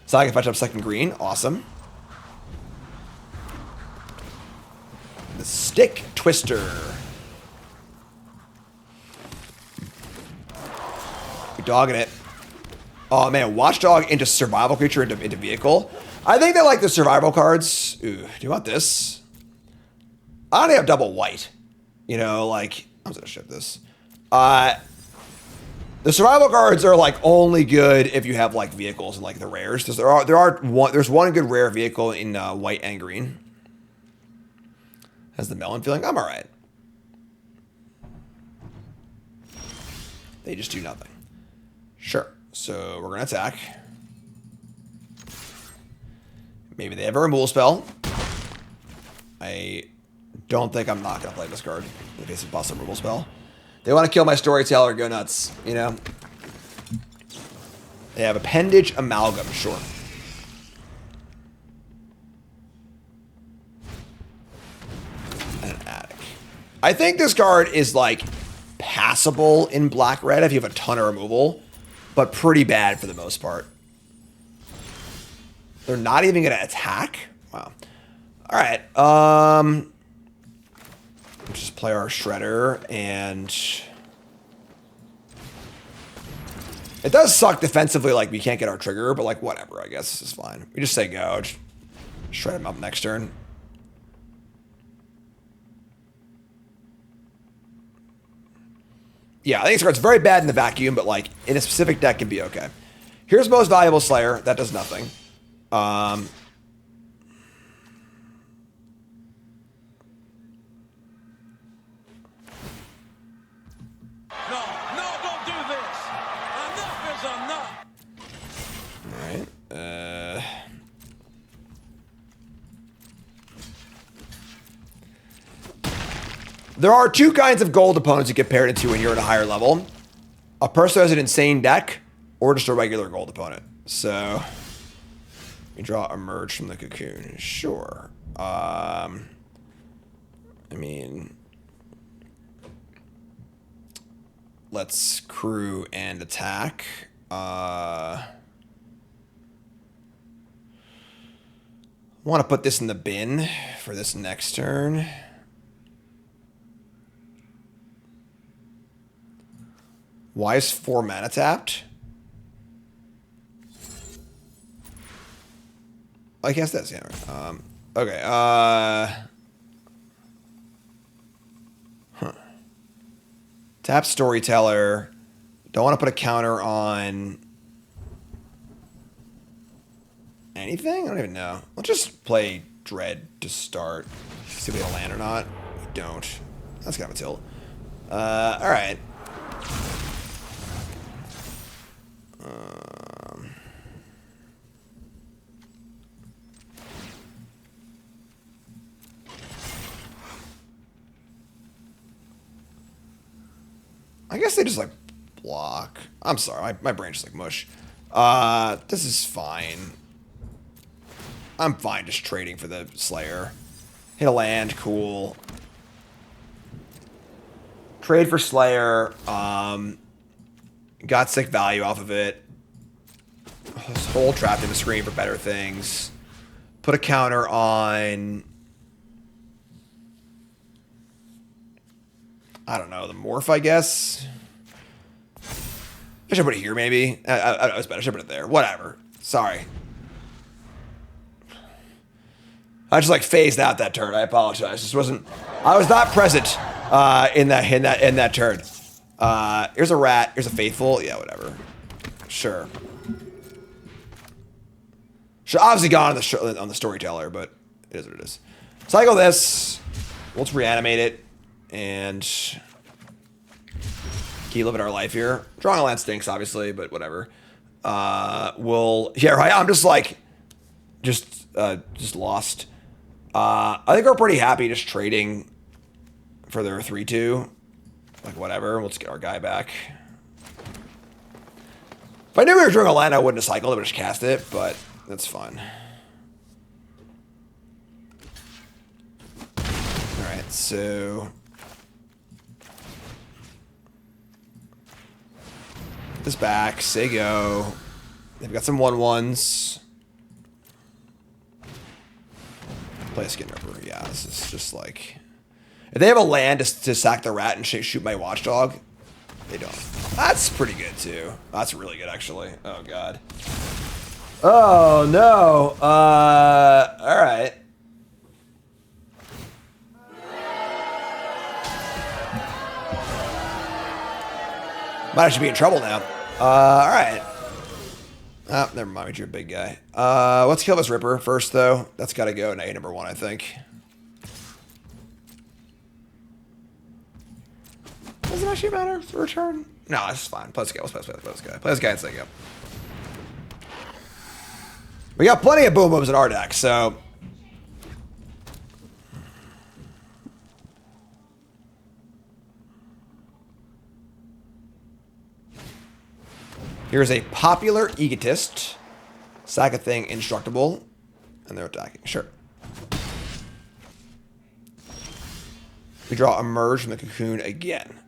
So I can fetch up second green. Awesome. The Stick Twister. We're dogging it. Oh man, Watchdog into survival creature into vehicle. I think they like the survival cards. Ooh, do you want this? I only have double white. You know, like, I'm just gonna ship this. The survival cards are like only good if you have like vehicles and like the rares. There's one good rare vehicle in white and green. Has the melon feeling? I'm alright. They just do nothing. Sure. So we're gonna attack. Maybe they have a removal spell. I don't think I'm not going to play this card in case of boss removal spell. They want to kill my Storyteller, go nuts, you know? They have Appendage Amalgam, sure. And an Attic. I think this card is, like, passable in black-red if you have a ton of removal, but pretty bad for the most part. They're not even going to attack? Wow. All right. Just play our Shredder, and it does suck defensively, like we can't get our trigger, but like whatever, I guess it's fine. We just say go, just shred him up next turn. Yeah, I think it's very bad in the vacuum, but like in a specific deck can be okay. Here's Most Valuable Slayer. That does nothing. No, don't do this. Enough is enough. All right. There are two kinds of gold opponents you get paired into when you're at a higher level. A person who has an insane deck, or just a regular gold opponent. So, you draw Emerge from the Cocoon. Sure. I mean, let's crew and attack. I want to put this in the bin for this next turn. Why is 4 mana tapped? I guess that's, yeah. Okay. Tap Storyteller. Don't want to put a counter on anything? I don't even know. Let's just play Dread to start. See if we have a land or not. We don't. That's kind of a tilt. All right. I guess they just like block. I'm sorry, my brain's just like mush. This is fine. I'm fine just trading for the Slayer. Hit a land, cool. Trade for Slayer. Got sick value off of it. This whole trapped in the screen for better things. Put a counter on, I don't know, the Morph, I guess. I should put it here, maybe. I should put it there. Whatever. Sorry. I just like phased out that turn. I apologize. This wasn't. I was not present in that turn. Here's a rat. Here's a faithful. Yeah, whatever. Sure. Should obviously gone on the storyteller, but it is what it is. Cycle this. Let's reanimate it and keep living our life here. Drawing a land stinks, obviously, but whatever. Yeah, right. I'm just like, just lost. I think we're pretty happy just trading for their 3/2. Like whatever. We'll just get our guy back. If I knew we were drawing a land, I wouldn't have cycled. I would have just cast it, but that's fine. All right, so this back, say go. They've got some 1/1s. Play a Skin Ripper. Yeah, this is just like, if they have a land to sack the rat and shoot my Watchdog, they don't. That's pretty good too. That's really good actually. Oh god. Oh no. All right. Might actually be in trouble now. All right. Oh, never mind. You're a big guy. Let's kill this Ripper first, though. That's got to go in A number 1, I think. Does it actually matter for return? No, that's fine. Play this guy. Let's play this guy. Play this guy and say go. We got plenty of boom booms in our deck, so. Here's a popular egotist. Sack a thing indestructible. And they're attacking. Sure. We draw Emerge from the Cocoon again.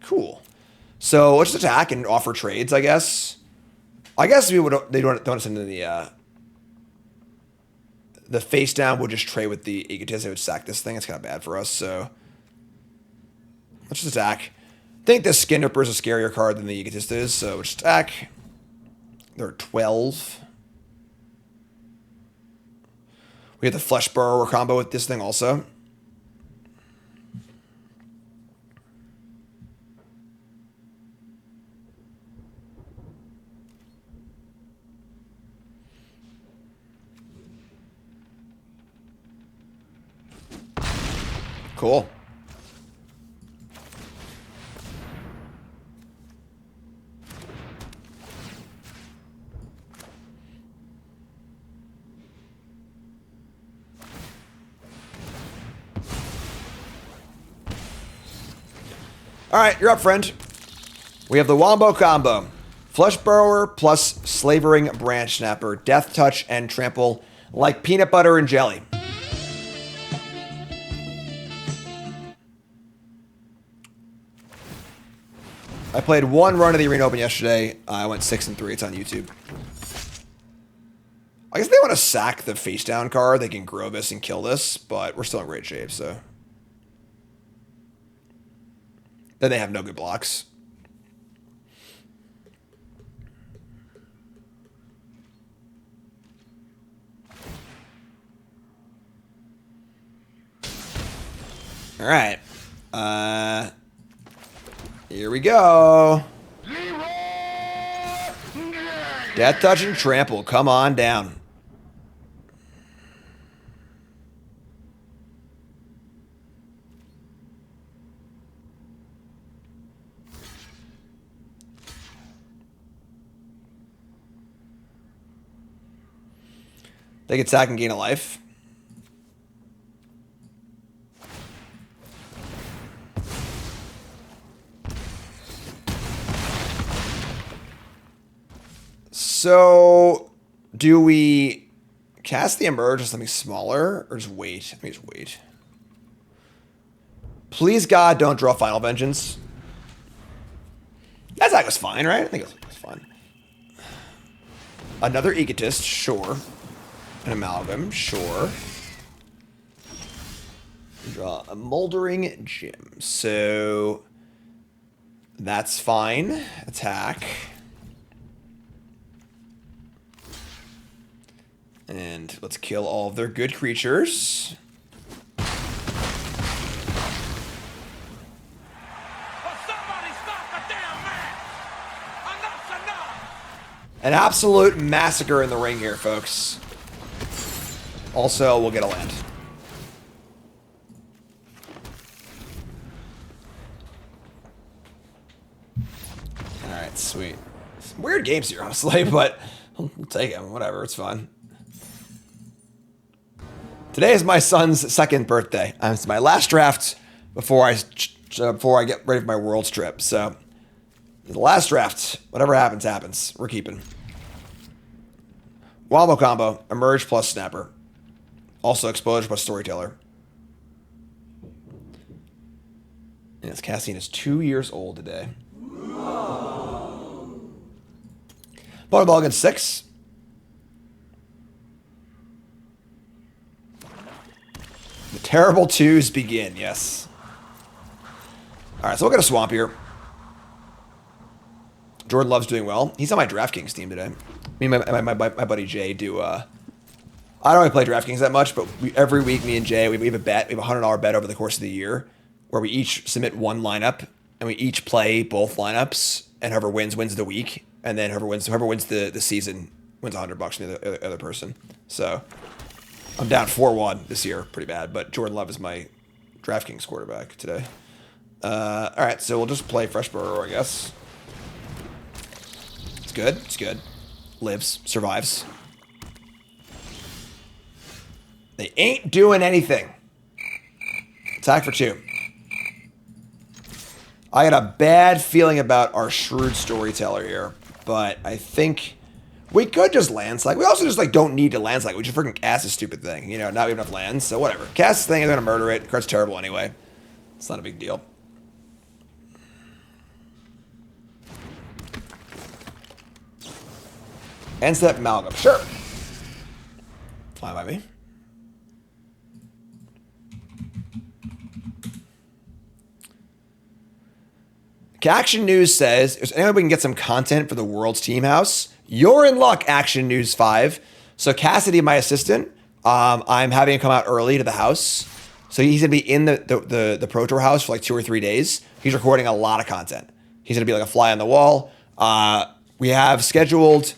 Cool. So let's just attack and offer trades, I guess. I guess we would. They don't send in the the face down would just trade with the Egotist. It would sack this thing. It's kind of bad for us, so let's just attack. I think the Skin Ripper is a scarier card than the Egotist is, so just attack. There are 12. We have the Flesh Burrower combo with this thing also. Cool. All right, you're up, friend. We have the Wombo combo. Flesh Burrower plus Slavering Branch Snapper. Death Touch and Trample like peanut butter and jelly. I played one run of the Arena Open yesterday. I went 6-3. It's on YouTube. I guess they want to sack the face down card. They can grow this and kill this, but we're still in great shape, so. Then they have no good blocks. All right. Here we go. Death Touch and Trample. Come on down. They can attack and gain a life. So, do we cast the Emerge as something smaller, or just wait? Let me just wait. Please, God, don't draw Final Vengeance. That attack was fine, right? I think it was fine. Another Egotist, sure. An Amalgam, sure. Draw a Moldering Gem. So, that's fine. Attack. And let's kill all of their good creatures. An absolute massacre in the ring here, folks. Also, we'll get a land. Alright, sweet. Some weird games here, honestly, but we'll take them. Whatever, it's fun. Today is my son's second birthday. It's my last draft before I get ready for my Worlds trip. So, the last draft. Whatever happens, happens. We're keeping. Wombo combo. Emerge plus Snapper. Also Explosion plus Storyteller. And this Cassian is 2 years old today. Ball against 6. The terrible twos begin, yes. Alright, so we'll get a swamp here. Jordan Love's doing well. He's on my DraftKings team today. Me and my buddy Jay do, I don't really play DraftKings that much, but every week, me and Jay, we have a bet. We have a $100 bet over the course of the year where we each submit one lineup, and we each play both lineups, and whoever wins the week, and then whoever wins the season wins $100 from the other person. So I'm down 4-1 this year, pretty bad, but Jordan Love is my DraftKings quarterback today. All right, so we'll just play Flesh Burrower, I guess. It's good. It's good. Lives. Survives. They ain't doing anything. Attack for 2. I got a bad feeling about our Shrewd Storyteller here, but I think we could just landslide. We also just like don't need to landslide. We just freaking cast this stupid thing. You know, not even enough lands, so whatever. Cast this thing, I'm gonna murder it. The card's terrible anyway. It's not a big deal. End step Amalgam. Sure. Fine by me. Action News says, is anyone we can get some content for the World's Team House? You're in luck, Action News 5. So Cassidy, my assistant, I'm having him come out early to the house. So he's going to be in the Pro Tour house for like 2 or 3 days. He's recording a lot of content. He's going to be like a fly on the wall. We have scheduled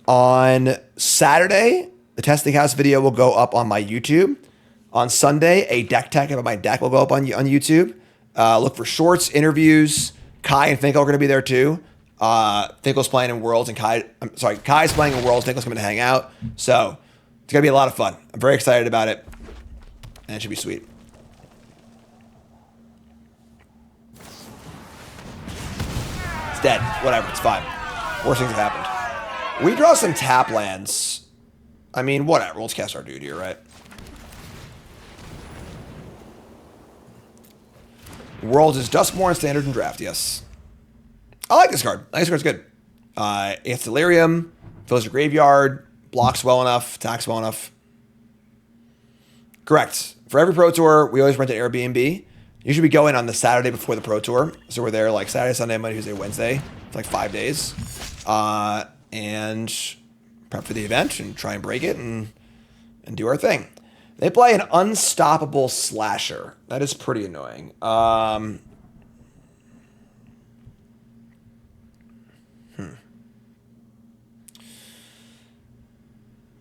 on Saturday, the Testing House video will go up on my YouTube. On Sunday, a deck tech about my deck will go up on YouTube. Look for shorts, interviews. Kai and Finkel are going to be there too. Finkel's playing in Worlds and Kai's playing in Worlds. Finkel's coming to hang out. So it's going to be a lot of fun. I'm very excited about it. And it should be sweet. It's dead. Whatever. It's fine. Worst things have happened. We draw some tap lands. I mean, whatever. We'll just cast our dude here, right? Worlds is Duskmourn, Standard, and Draft, yes. I like this card. I think this card's good. It's Delirium, fills your graveyard, blocks well enough, attacks well enough. Correct. For every Pro Tour, we always rent an Airbnb. Usually we go in on the Saturday before the Pro Tour. So we're there like Saturday, Sunday, Monday, Tuesday, Wednesday for like 5 days. And prep for the event and try and break it and do our thing. They play an unstoppable slasher. That is pretty annoying.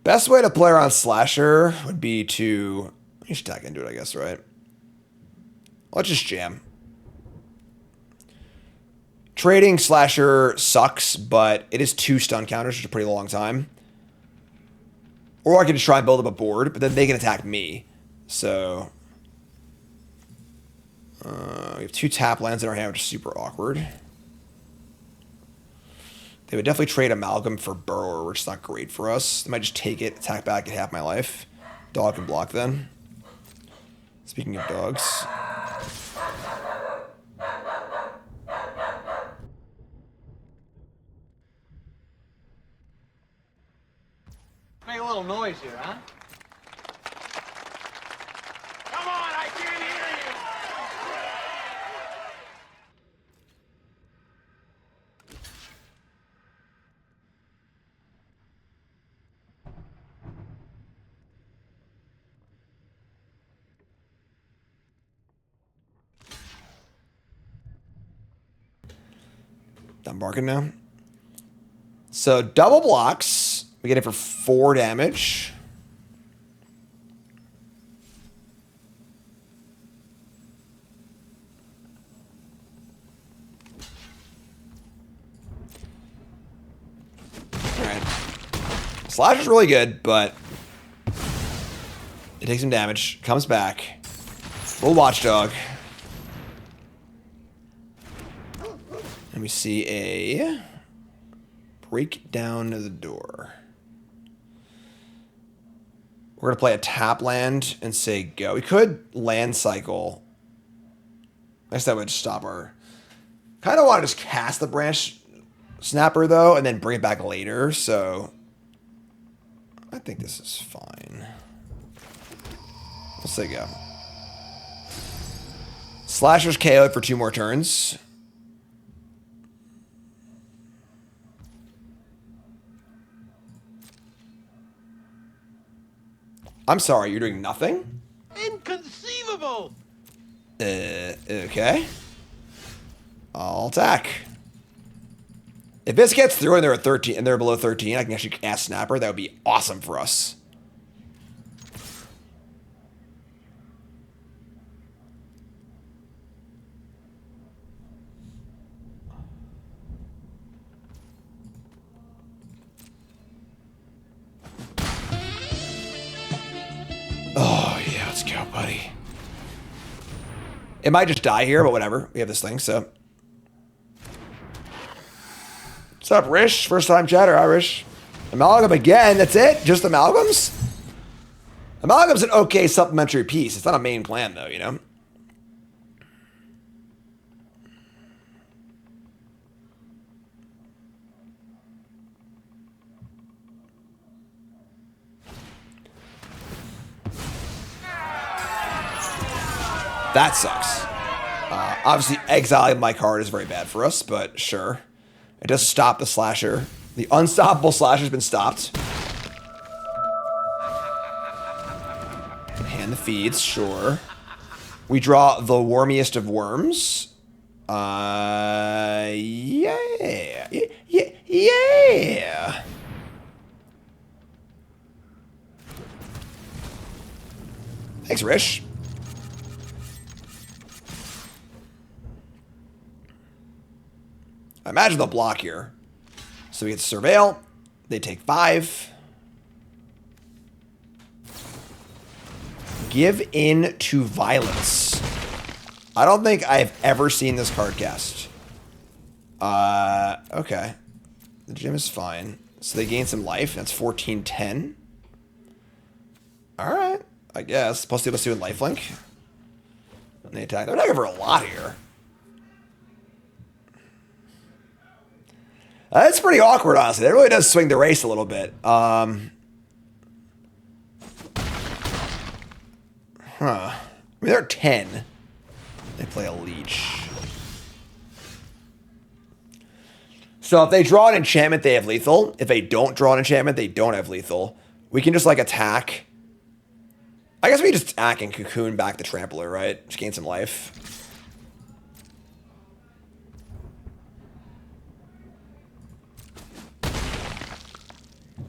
Best way to play around slasher would be to... You should attack into it, I guess, right? Let's just jam. Trading slasher sucks, but it is 2 stun counters, which is a pretty long time. Or I can just try and build up a board, but then they can attack me. So... we have 2 tap lands in our hand, which is super awkward. They would definitely trade Amalgam for Burrower, which is not great for us. They might just take it, attack back, get half my life. Dog can block then. Speaking of dogs. Make a little noise here, huh? Come on, I can't hear you. I'm barking now. So double blocks. We get it for 4 damage. Alright. Slash is really good, but it takes some damage. Comes back. Little watchdog. And we see a break down the door. We're going to play a tap land and say go. We could land cycle. I guess that would stop our... Kind of want to just cast the branch snapper, though, and then bring it back later. So I think this is fine. Let's say go. Slasher's KO'd for 2 more turns. I'm sorry, you're doing nothing? Inconceivable. Okay. I'll attack. If this gets through and they're at 13 and they're below 13, I can actually cast Snapper. That would be awesome for us. Oh, yeah, let's go, buddy. It might just die here, but whatever. We have this thing, so. What's up, Rish? First time chatter, Irish. Amalgam again, that's it? Just amalgams? Amalgam's an okay supplementary piece. It's not a main plan, though, you know? That sucks. Obviously, exiling my card is very bad for us, but sure. It does stop the slasher. The unstoppable slasher's been stopped. Hand the feeds, sure. We draw the wormiest of worms. Yeah. Thanks, Rish. I imagine they'll block here. So we get to surveil. They take 5. Give in to violence. I don't think I've ever seen this card cast. Okay. The gym is fine. So they gain some life. That's 14-10. Alright. I guess. Plus they do lifelink. And they attack. They're not for a lot here. That's pretty awkward, honestly. That really does swing the race a little bit. Huh. I mean, they're 10. They play a leech. So if they draw an enchantment, they have lethal. If they don't draw an enchantment, they don't have lethal. We can just, like, attack. I guess we just attack and cocoon back the trampler, right? Just gain some life.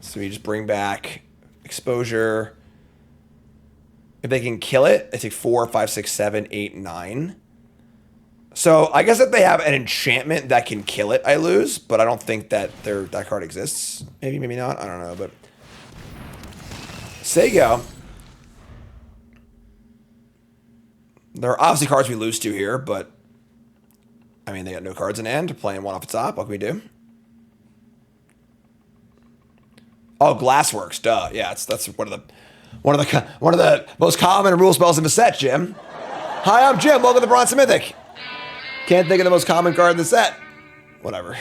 So we just bring back exposure. If they can kill it, they take 4, 5, 6, 7, 8, 9. So I guess if they have an enchantment that can kill it, I lose. But I don't think that that card exists. Maybe, maybe not. I don't know. But say go. There are obviously cards we lose to here, but I mean they got no cards in hand. Playing one off the top. What can we do? Oh, Glassworks, duh. Yeah, that's one of the most common rule spells in the set, Jim. Hi, I'm Jim. Welcome to Bronze Mythic. Can't think of the most common card in the set. Whatever.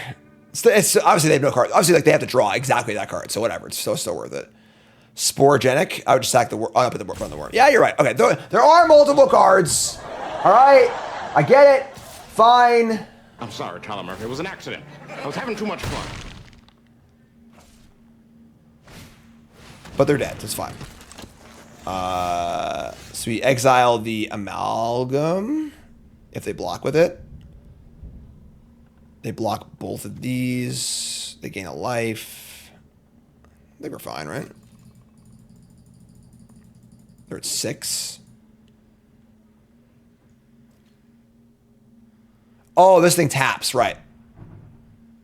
It's obviously they have no cards. Obviously, like they have to draw exactly that card, so whatever. It's still worth it. Sporogenic. I would just sack the worm. I'll put the worm on the worm. Yeah, you're right. Okay, there are multiple cards. All right, I get it. Fine. I'm sorry, Telemark. It was an accident. I was having too much fun. But they're dead. That's fine. So we exile the Amalgam. If they block with it. They block both of these. They gain a life. I think we're fine, right? They're at 6. Oh, this thing taps. Right.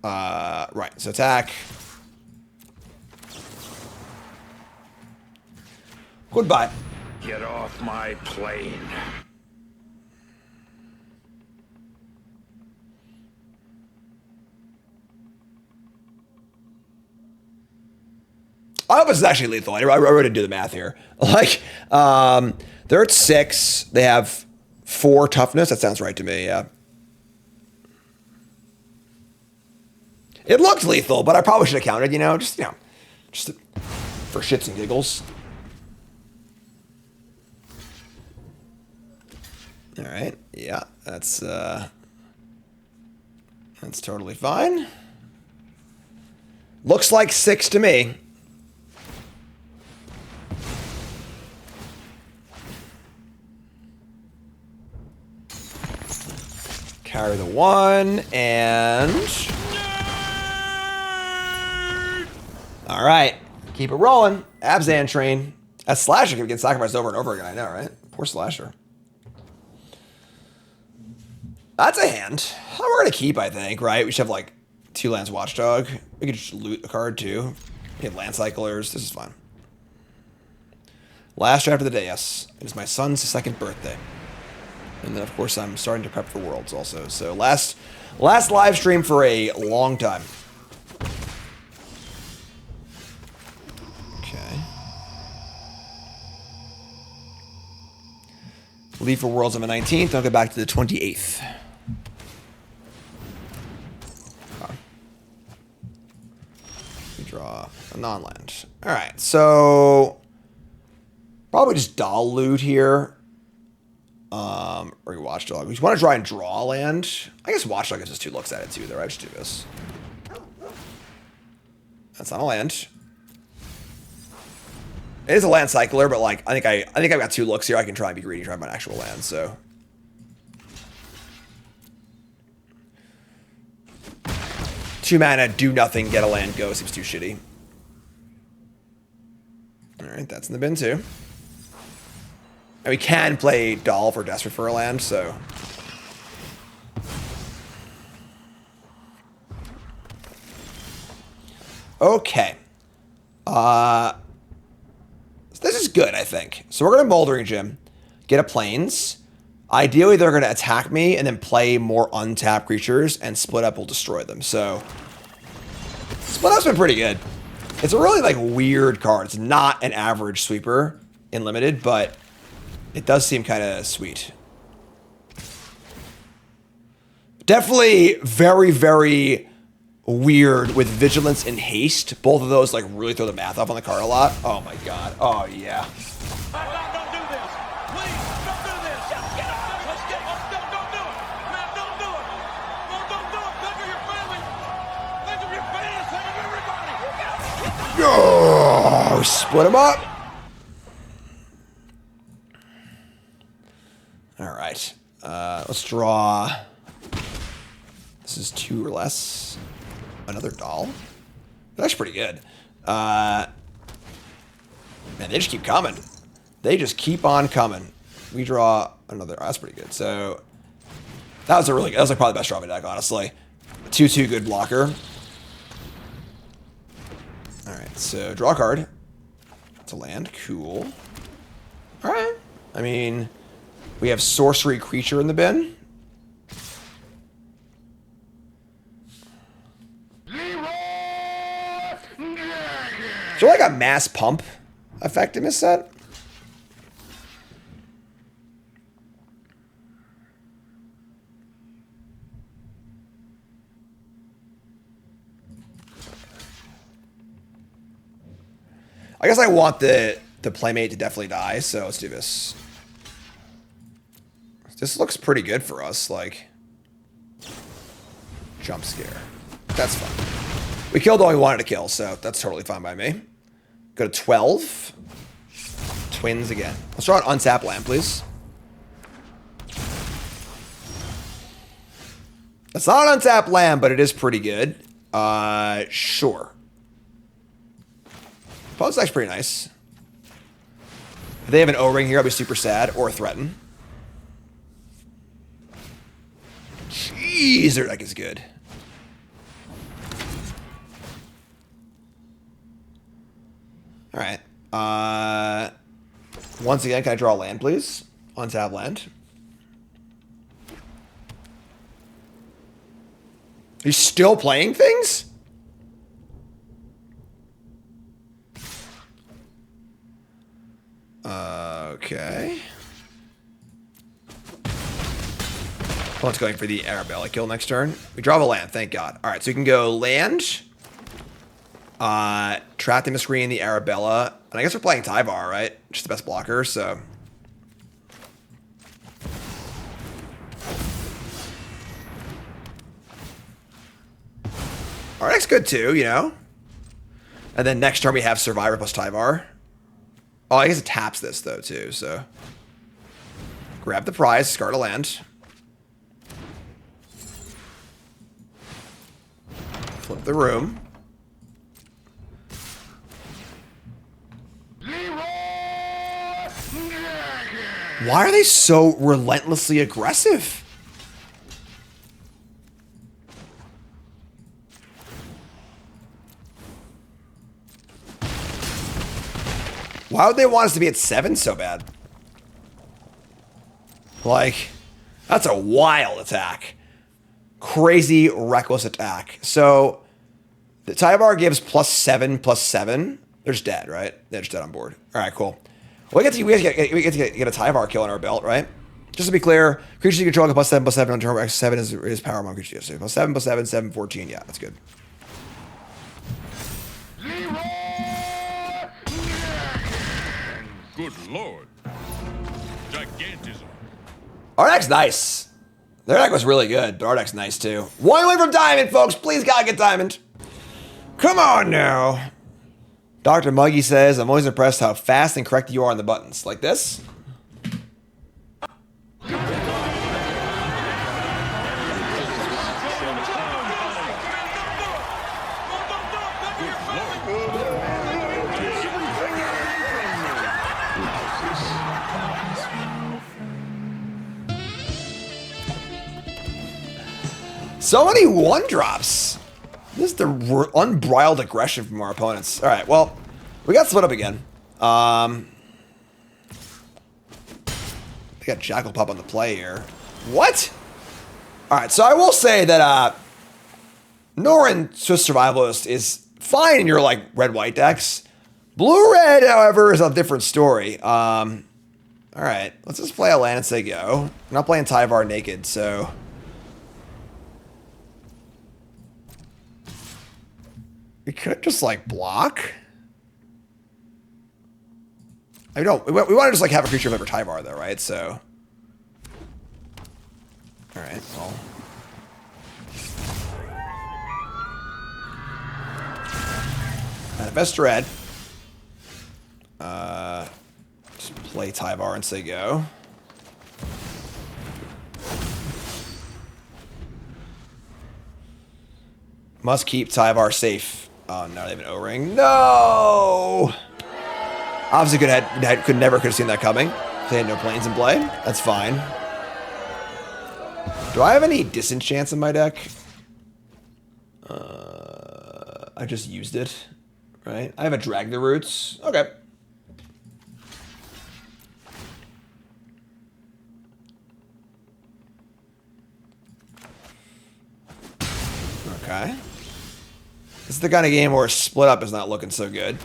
Right. So attack. Goodbye. Get off my plane. I hope this is actually lethal. I really didn't do the math here. Like, they're at 6. They have 4 toughness. That sounds right to me, yeah. It looked lethal, but I probably should have counted, just for shits and giggles. All right, yeah, that's totally fine. Looks like 6 to me. Carry the 1 and all right, keep it rolling. Abzan train. That Slasher can get sacrificed over and over again. I know, right? Poor Slasher. That's a hand. We're gonna keep, I think, right? We should have like 2 lands Watchdog. We could just loot a card too. We have land cyclers. This is fun. Last draft of the day, yes. It is my son's 2nd birthday. And then of course I'm starting to prep for Worlds also. So last live stream for a long time. Okay. Leave for Worlds on the 19th. I'll go back to the 28th. Draw a non-land. All right, so probably just doll loot here. Or Watchdog. We want to try and draw a land. I guess Watchdog gives us 2 looks at it too, though. Right? Just do this. That's not a land. It is a land cycler, but like I think I've got 2 looks here. I can try and be greedy, try and find an actual land. So 2 mana, do nothing, get a land, go. Seems too shitty. All right, that's in the bin too. And we can play Doll if we're desperate for a land. So okay. This is good, I think. So we're going to Moldering Gym, get a Plains. Ideally, they're going to attack me and then play more untapped creatures, and Split Up will destroy them. So Split Up's been pretty good. It's a really like weird card. It's not an average sweeper in Limited, but it does seem kind of sweet. Definitely very, very weird with Vigilance and Haste. Both of those like really throw the math off on the card a lot. Oh my god. Oh yeah. Don't do this. Please, don't do this. Get up. Let's get up. Don't do it. Man, don't do it. Don't do it. Think of your family. Think of your fans. Think of everybody. Oh, split them up. All right. Let's draw. This is 2 or less. Another Doll. That's pretty good. Man, they just keep coming. They just keep on coming. We draw another. Oh, that's pretty good. So that was like probably the best draw of my deck, honestly. 2/2 good blocker. All right, so draw a card. It's a land. Cool. All right. I mean, we have sorcery creature in the bin. Is there like a mass pump effect in this set? I guess I want the playmate to definitely die, so let's do this. This looks pretty good for us, like jump scare. That's fine. We killed all we wanted to kill, so that's totally fine by me. Go to 12. Twins again. Let's draw an untap land, please. It's not an untap land, but it is pretty good. Sure. Pose actually pretty nice. If they have an O-ring here, I'll be super sad, or threaten. Jeez, their deck is good. All right. Once again, can I draw a land, please? Untap land. Are you still playing things? Okay. Opponent's going for the Arabella kill next turn. We draw a land, thank God. All right, so we can go land. Trap the screen, the Arabella. And I guess we're playing Tyvar, right? Just the best blocker, so. Our deck's good too, you know? And then next turn we have Survivor plus Tyvar. Oh, I guess it taps this though too, so. Grab the prize, discard a land. Flip the room. Why are they so relentlessly aggressive? Why would they want us to be at 7 so bad? Like, that's a wild attack. Crazy, reckless attack. So, the Tyvar gives +7/+7. They're just dead, right? They're just dead on board. All right, cool. Well, we get to get a Tyvar kill on our belt, right? Just to be clear, creatures you control get +7/+7 on turn. X7 is power among creatures. So +7/+7, 7/14. Yeah, that's good. Good lord. Gigantism. Our deck's nice. Their deck was really good, but our deck's nice too. One win from Diamond, folks. Please, God, get Diamond. Come on now. Dr. Muggy says, I'm always impressed how fast and correct you are on the buttons. Like this. So many one drops. This is the unbridled aggression from our opponents. All right, well, we got split up again. They got Jackal Pop on the play here. What? All right, so I will say that Norrin Swiss Survivalist is fine in your like red-white decks. Blue-red, however, is a different story. All right, let's just play a land and say go. I'm not playing Tyvar naked, so. We could just like block. I don't. We want to just like have a creature of Tyvar though, right? So. All right. Well. Manifest Dread. Just play Tyvar and say go. Must keep Tyvar safe. Oh no, they have an O-ring. No! Obviously could have seen that coming. They had no planes in play. That's fine. Do I have any disenchants in my deck? I just used it. Right? I have a Drag the Roots. Okay. Okay. This is the kind of game where split up is not looking so good.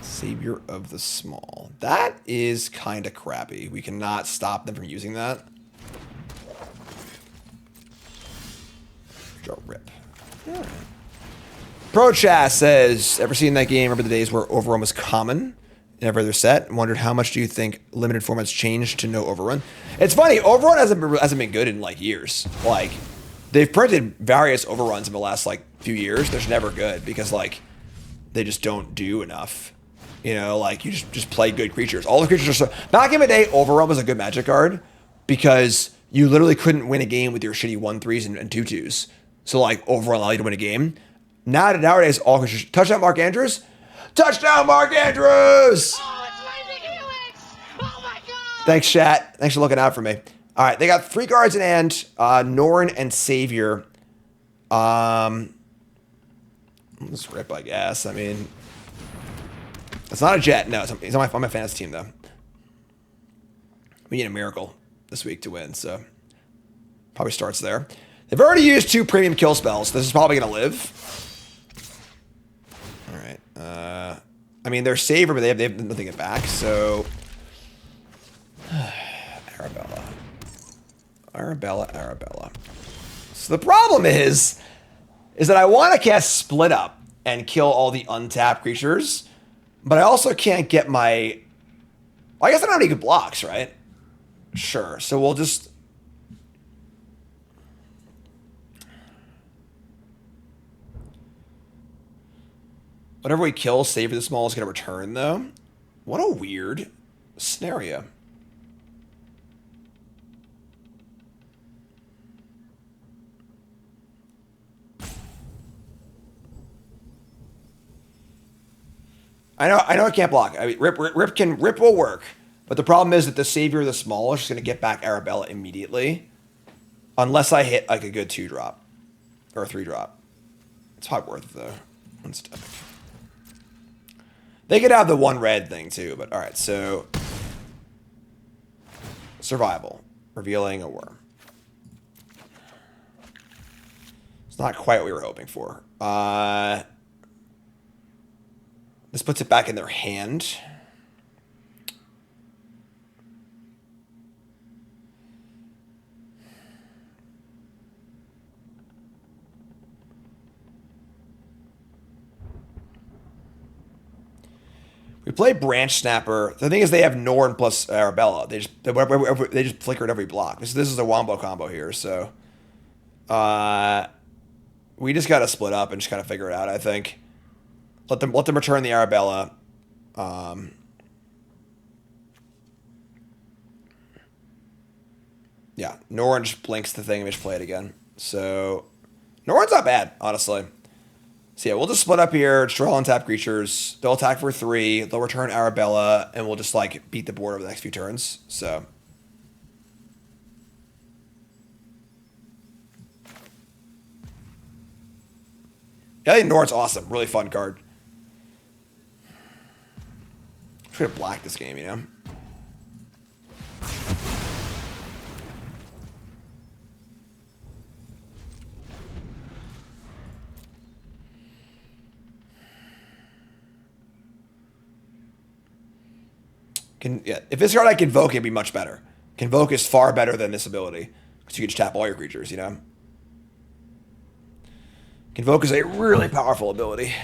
Savior of the Small. That is kind of crappy. We cannot stop them from using that. Draw rip. All right. Pro Chat says, ever seen that game? Remember the days where Overrun was common in every other set? Wondered how much do you think limited formats changed to no Overrun? It's funny, Overrun hasn't been good in like years. Like, they've printed various Overruns in the last like few years. They're never good because like they just don't do enough. You know, like you just play good creatures. All the creatures are so. Back in the day, Overrun was a good Magic card because you literally couldn't win a game with your shitty 1/3s and 2/2s. So like Overrun allowed you to win a game. Nowadays, all creatures. Touchdown, Mark Andrews. Touchdown, Mark Andrews! Oh, it's Lightning Helix! Oh my god! Thanks, chat. Thanks for looking out for me. All right, they got 3 cards in hand. Norrin and Savior. Let's rip, I guess. I mean, it's not a jet. No, it's on my fantasy team, though. We need a miracle this week to win, so probably starts there. They've already used 2 premium kill spells. This is probably going to live. All right. I mean, they're Savior, but they have nothing at back, so. Arabella. So the problem is that I want to cast Split Up and kill all the untapped creatures, but I also can't get my. Well, I guess I don't have any good blocks, right? Sure. So we'll just. Whatever we kill, Savior the Small is going to return, though. What a weird scenario. I know I can't block. I mean, rip will work, but the problem is that the Savior of the Small is just going to get back Arabella immediately, unless I hit like a good 2-drop or a 3-drop. It's probably worth it though. One's epic. They could have the 1 red thing too, but all right. So survival, revealing a worm. It's not quite what we were hoping for. This puts it back in their hand. We play Branch Snapper. The thing is, they have Norn plus Arabella. They just flicker at every block. This is a wombo combo here, so we just got to split up and just kind of figure it out. I think let them return the Arabella. Yeah, Norn just blinks the thing and just play it again. So Norn's not bad, honestly. So yeah, we'll just split up here, just draw untap creatures. They'll attack for 3. They'll return Arabella, and we'll just like beat the board over the next few turns. So yeah, I think Norn's awesome. Really fun card. I'm just gonna black this game, you know. If this card I Convoke, it'd be much better. Convoke is far better than this ability. Because you can just tap all your creatures, you know? Convoke is a really powerful ability.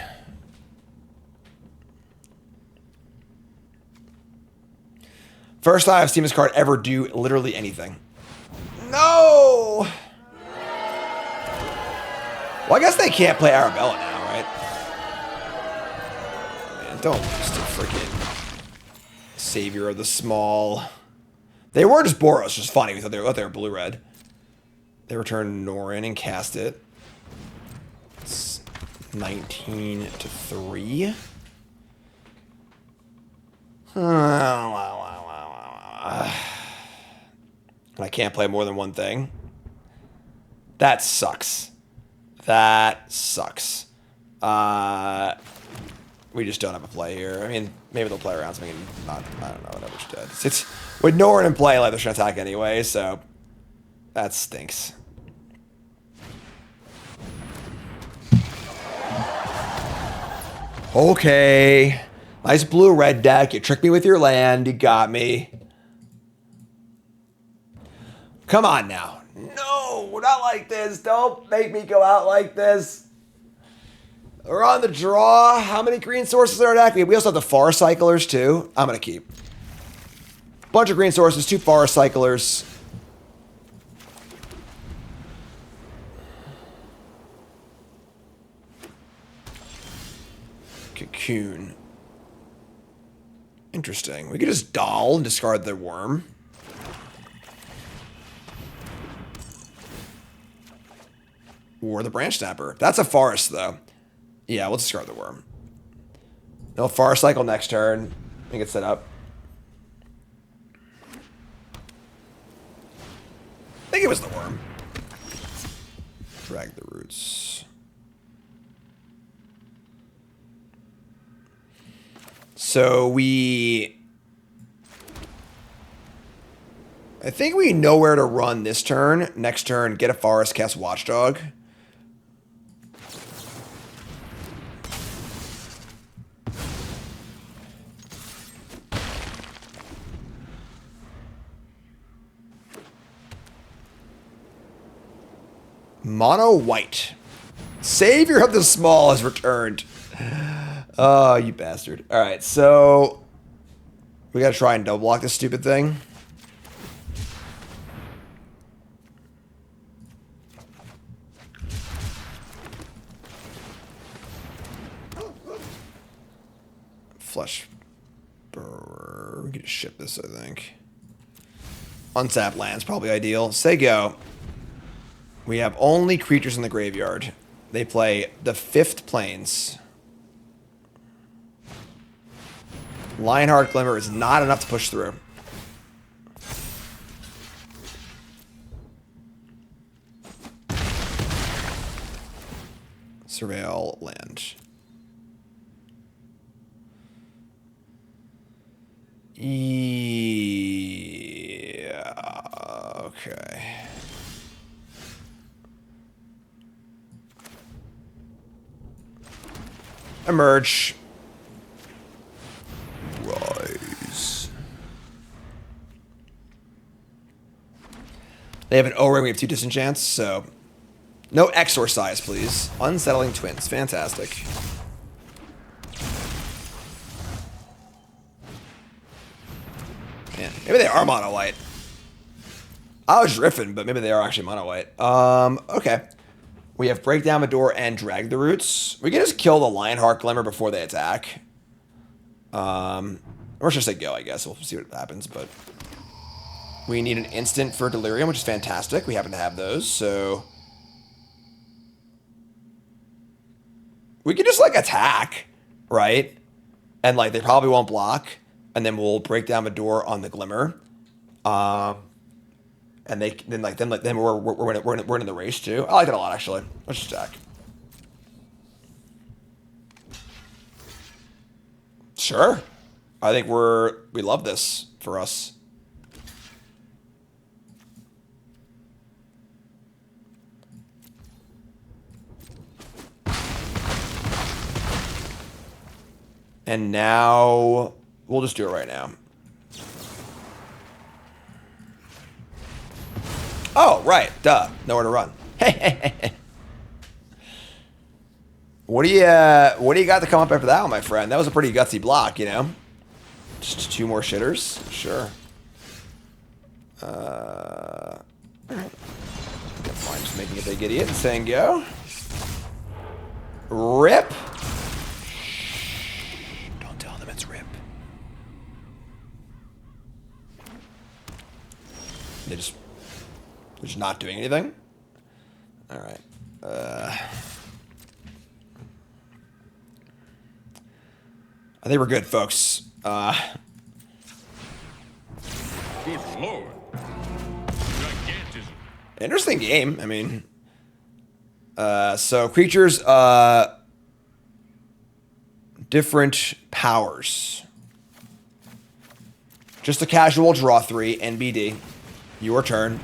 First time I've seen this card ever do literally anything. No! Well, I guess they can't play Arabella now, right? Man, don't just freaking Savior of the Small. They were just Boros, which is funny. We thought they were blue-red. They returned Norin and cast it. It's 19-3. And I can't play more than one thing. That sucks. That sucks. We just don't have a play here. I mean, maybe they'll play around something. I don't know. Whatever she did. It's with Norn in play, like they're trying to attack anyway. So that stinks. Okay, nice blue-red deck. You tricked me with your land. You got me. Come on now. No, we're not like this. Don't make me go out like this. We're on the draw. How many green sources are active? We also have the Forest Cyclers, too. I'm going to keep. Bunch of green sources, 2 Forest Cyclers. Cocoon. Interesting. We could just Doll and discard the Worm. Or the Branch Snapper. That's a Forest, though. Yeah, we'll discard the Worm. No Forest Cycle next turn. I think it's set up. I think it was the Worm. Drag the Roots. So I think we know where to run this turn. Next turn, get a Forest, cast Watchdog. Mono white. Savior of the Small has returned. Oh, you bastard. All right, so we got to try and double block this stupid thing. Flesh Burrower. We can just ship this, I think. Untap land's probably ideal. Say go. We have only creatures in the graveyard. They play the 5th Plains. Lionheart Glimmer is not enough to push through. Surveil land. Yeah. Okay. Emerge. Rise. They have an O-ring. We have 2 disenchants, so no Exorcise, please. Unsettling Twins. Fantastic. Maybe they are mono white. I was riffing, but maybe they are actually mono white. Okay. We have Break Down the Door and Drag the Roots. We can just kill the Lionheart Glimmer before they attack. Or should I say go, I guess. We'll see what happens, but... We need an instant for Delirium, which is fantastic. We happen to have those, so... We can just, like, attack, right? And, like, they probably won't block. And then we'll Break Down the Door on the Glimmer. And then we're in the race too. I like it a lot, actually. Let's just attack. Sure. I think we love this for us. And now we'll just do it right now. Oh, right. Duh. Nowhere to run. What do you got to come up after that one, my friend? That was a pretty gutsy block, you know? Just 2 more shitters? Sure. Alright. Fine, just making a big idiot and saying go. Rip. Don't tell them it's rip. They're just not doing anything? Alright. I think we're good, folks. Good lord. Gigantism. Interesting game. I mean... so, creatures, different powers. Just a casual draw 3, NBD. Your turn.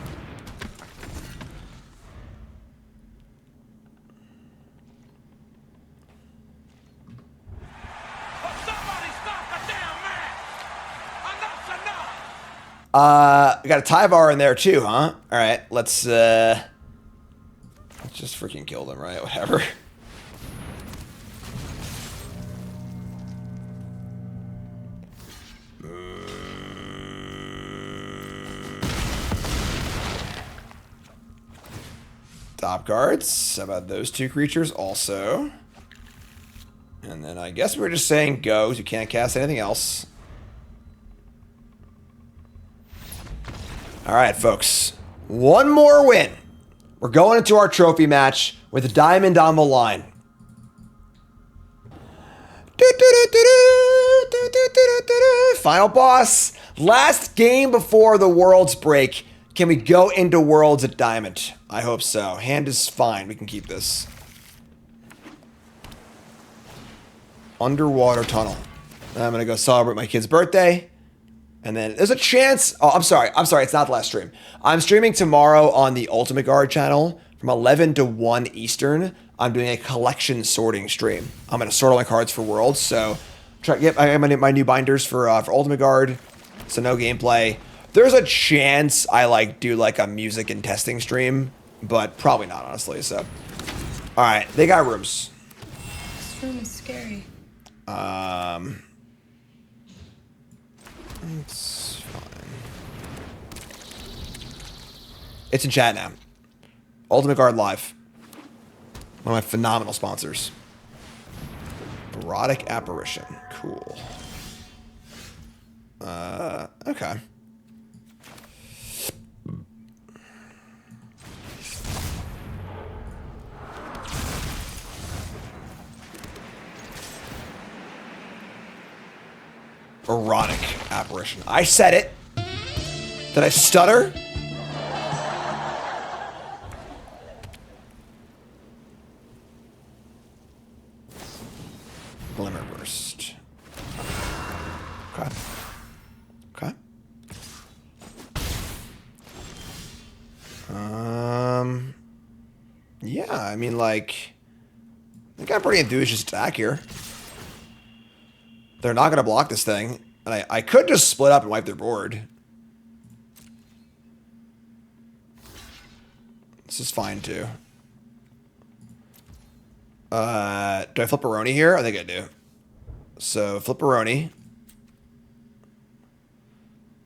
We got a Tyvar in there too, huh? Alright, let's just freaking kill them, right? Whatever. Top cards. How about those 2 creatures also? And then I guess we're just saying go, you can't cast anything else. Alright, folks. One more win. We're going into our trophy match with a diamond on the line. Final boss. Last game before the Worlds break. Can we go into Worlds at diamond? I hope so. Hand is fine. We can keep this. Underwater tunnel. I'm going to go celebrate my kid's birthday. And then there's a chance... Oh, I'm sorry. It's not the last stream. I'm streaming tomorrow on the Ultimate Guard channel from 11 to 1 Eastern. I'm doing a collection sorting stream. I'm going to sort all my cards for Worlds. So I have my new binders for Ultimate Guard. So no gameplay. There's a chance I do like a music and testing stream. But probably not, honestly. So, all right. They got rooms. This room is scary. It's fine. It's in chat now. Ultimate Guard Live. One of my phenomenal sponsors. Erotic Apparition. Cool. Okay. Erotic Apparition. I said it. Did I stutter? Glimmer Burst. Okay. Okay. Yeah, I mean, I think I'm pretty enthused to attack here. They're not going to block this thing. And I could just split up and wipe their board. This is fine, too. Do I Flipperoni here? I think I do. So, Flipperoni.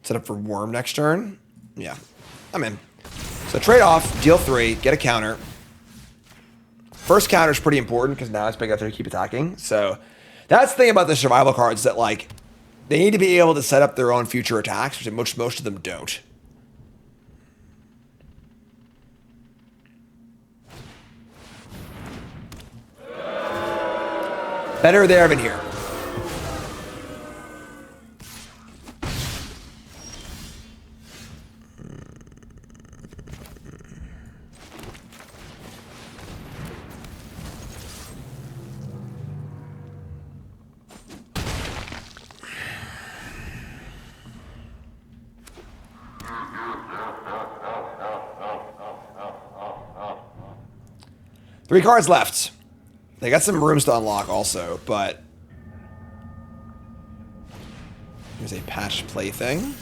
Set up for Worm next turn. Yeah, I'm in. So trade off, deal 3, get a counter. First counter is pretty important because now it's big enough to keep attacking. So that's the thing about the survival cards, that like they need to be able to set up their own future attacks, which most of them don't. Better there than here. Three cards left. They got some rooms to unlock also, but here's a patch plaything.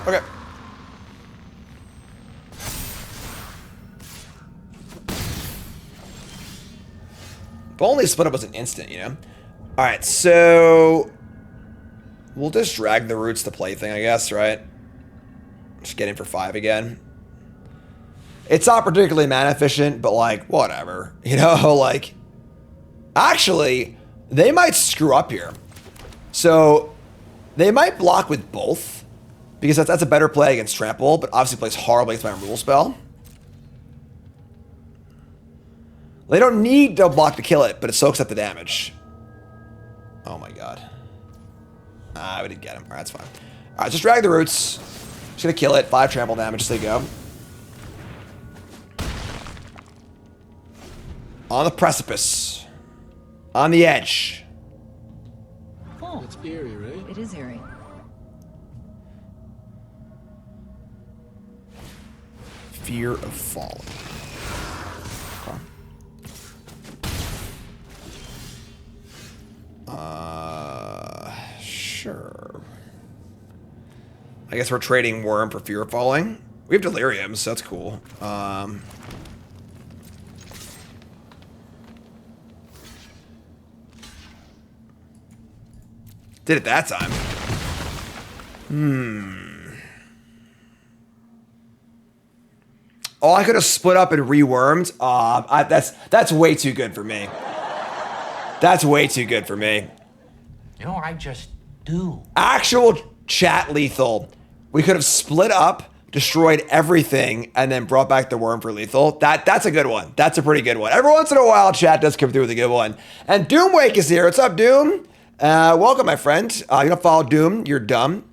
Okay. If only split up was an instant, you know? Alright, so we'll just drag the roots to plaything, I guess, right? Just get in for 5 again. It's not particularly mana efficient, but like, whatever. You know, like, actually, they might screw up here. So they might block with both, because that's a better play against Trample, but obviously plays horribly against my removal spell. They don't need double block to kill it, but it soaks up the damage. Oh my god. Ah, we didn't get him. Alright, that's fine. Alright, just drag the roots. Just gonna kill it. 5 trample damage as they go. On the precipice. On the edge. Oh, It's eerie, right? it is eerie. Fear of falling. Sure. I guess we're trading Worm for Fear of Falling. We have Delirium, so that's cool. Did it that time. Oh, I could have split up and rewormed. That's way too good for me. That's way too good for me. You know what I just do? Actual chat lethal. We could have split up, destroyed everything, and then brought back the Worm for lethal. That's a good one. That's a pretty good one. Every once in a while, chat does come through with a good one. And Doomwake is here. What's up, Doom? Welcome, my friend. You don't follow Doom. You're dumb.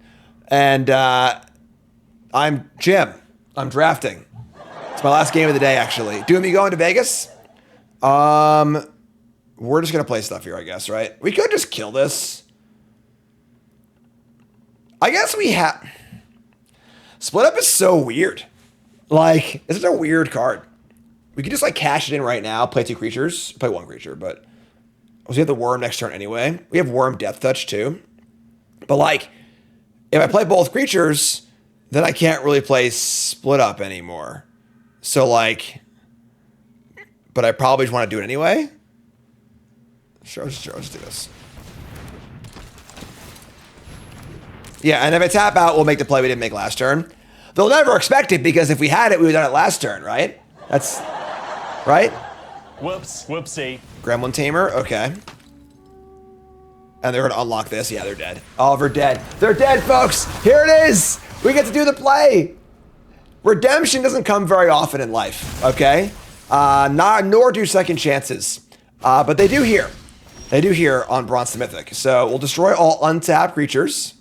And I'm Jim. I'm drafting. It's my last game of the day, actually. Doom, you going to Vegas? We're just going to play stuff here, I guess, right? We could just kill this. I guess we have... Split up is so weird. Like, it's such a weird card. We could just, like, cash it in right now, play 2 creatures. Play 1 creature, but... We have the Worm next turn anyway. We have Worm Death Touch, too. But, like, if I play both creatures, then I can't really play Split Up anymore. So, like... But I probably just want to do it anyway. Sure, let's do this. Yeah, and if I tap out, we'll make the play we didn't make last turn. They'll never expect it, because if we had it, we would have done it last turn, right? That's... Right? Whoops, whoopsie. Gremlin Tamer, okay. And they're going to unlock this. Yeah, they're dead. Oh, they're dead. They're dead, folks. Here it is. We get to do the play. Redemption doesn't come very often in life, okay? Nor do second chances. But they do here. They do here on Bronze to Mythic. So we'll destroy all untapped creatures.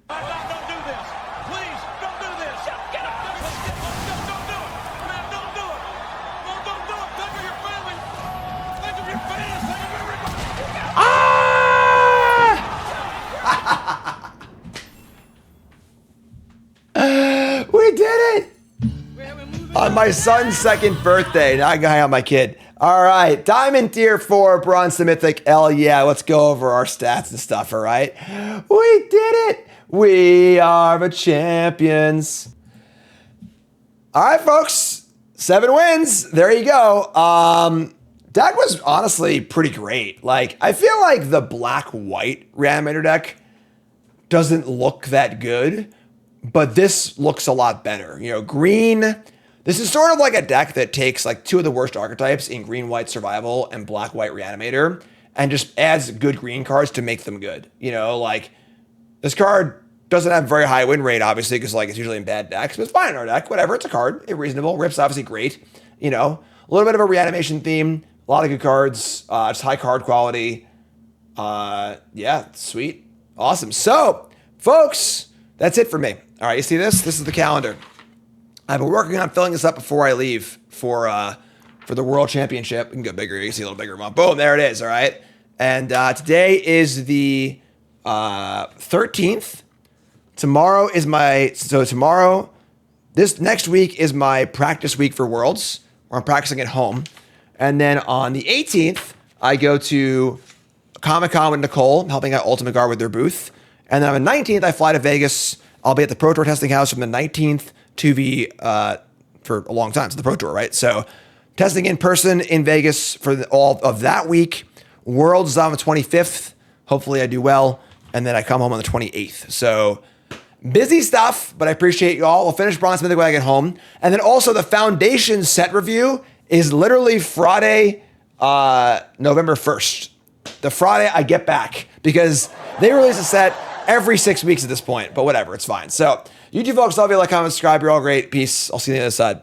Don't do this. Please, don't do this. Get up. Don't do it. Man, don't do it. No, don't do it. Think of your family. Think of your fans. Think of everybody. We did it! On my son's 2nd birthday. Now I can hang out with my kid. All right, Diamond Tier 4, Bronze to Mythic. Hell yeah, let's go over our stats and stuff, all right? We did it! We are the champions. All right, folks. 7 wins. There you go. Deck was honestly pretty great. Like, I feel like the black-white Reanimator deck doesn't look that good, but this looks a lot better. You know, green, this is sort of like a deck that takes like two of the worst archetypes in green-white survival and black-white Reanimator and just adds good green cards to make them good. You know, like, this card doesn't have very high win rate, obviously, because like it's usually in bad decks, but it's fine in our deck. Whatever, it's a card. It's reasonable. Rip's obviously great. You know, a little bit of a reanimation theme. A lot of good cards. Just high card quality. Yeah, sweet. Awesome. So, folks, that's it for me. All right, you see this? This is the calendar. I've been working on filling this up before I leave for the World Championship. We can go bigger. You can see a little bigger. Boom, there it is. All right. And today is the 13th. Tomorrow is this next week is my practice week for Worlds, where I'm practicing at home. And then on the 18th, I go to Comic-Con with Nicole, helping out Ultimate Guard with their booth. And then on the 19th, I fly to Vegas. I'll be at the Pro Tour testing house from the 19th to the, for a long time, so the Pro Tour, right? So testing in person in Vegas for all of that week. Worlds is on the 25th. Hopefully I do well. And then I come home on the 28th. So busy stuff, but I appreciate you all. We'll finish Bronze Mythic when I get home. And then also the Foundation set review is literally Friday, November 1st. The Friday I get back, because they release a set every 6 weeks at this point, but whatever, it's fine. So, YouTube folks, love you, like, comment, subscribe. You're all great. Peace. I'll see you on the other side.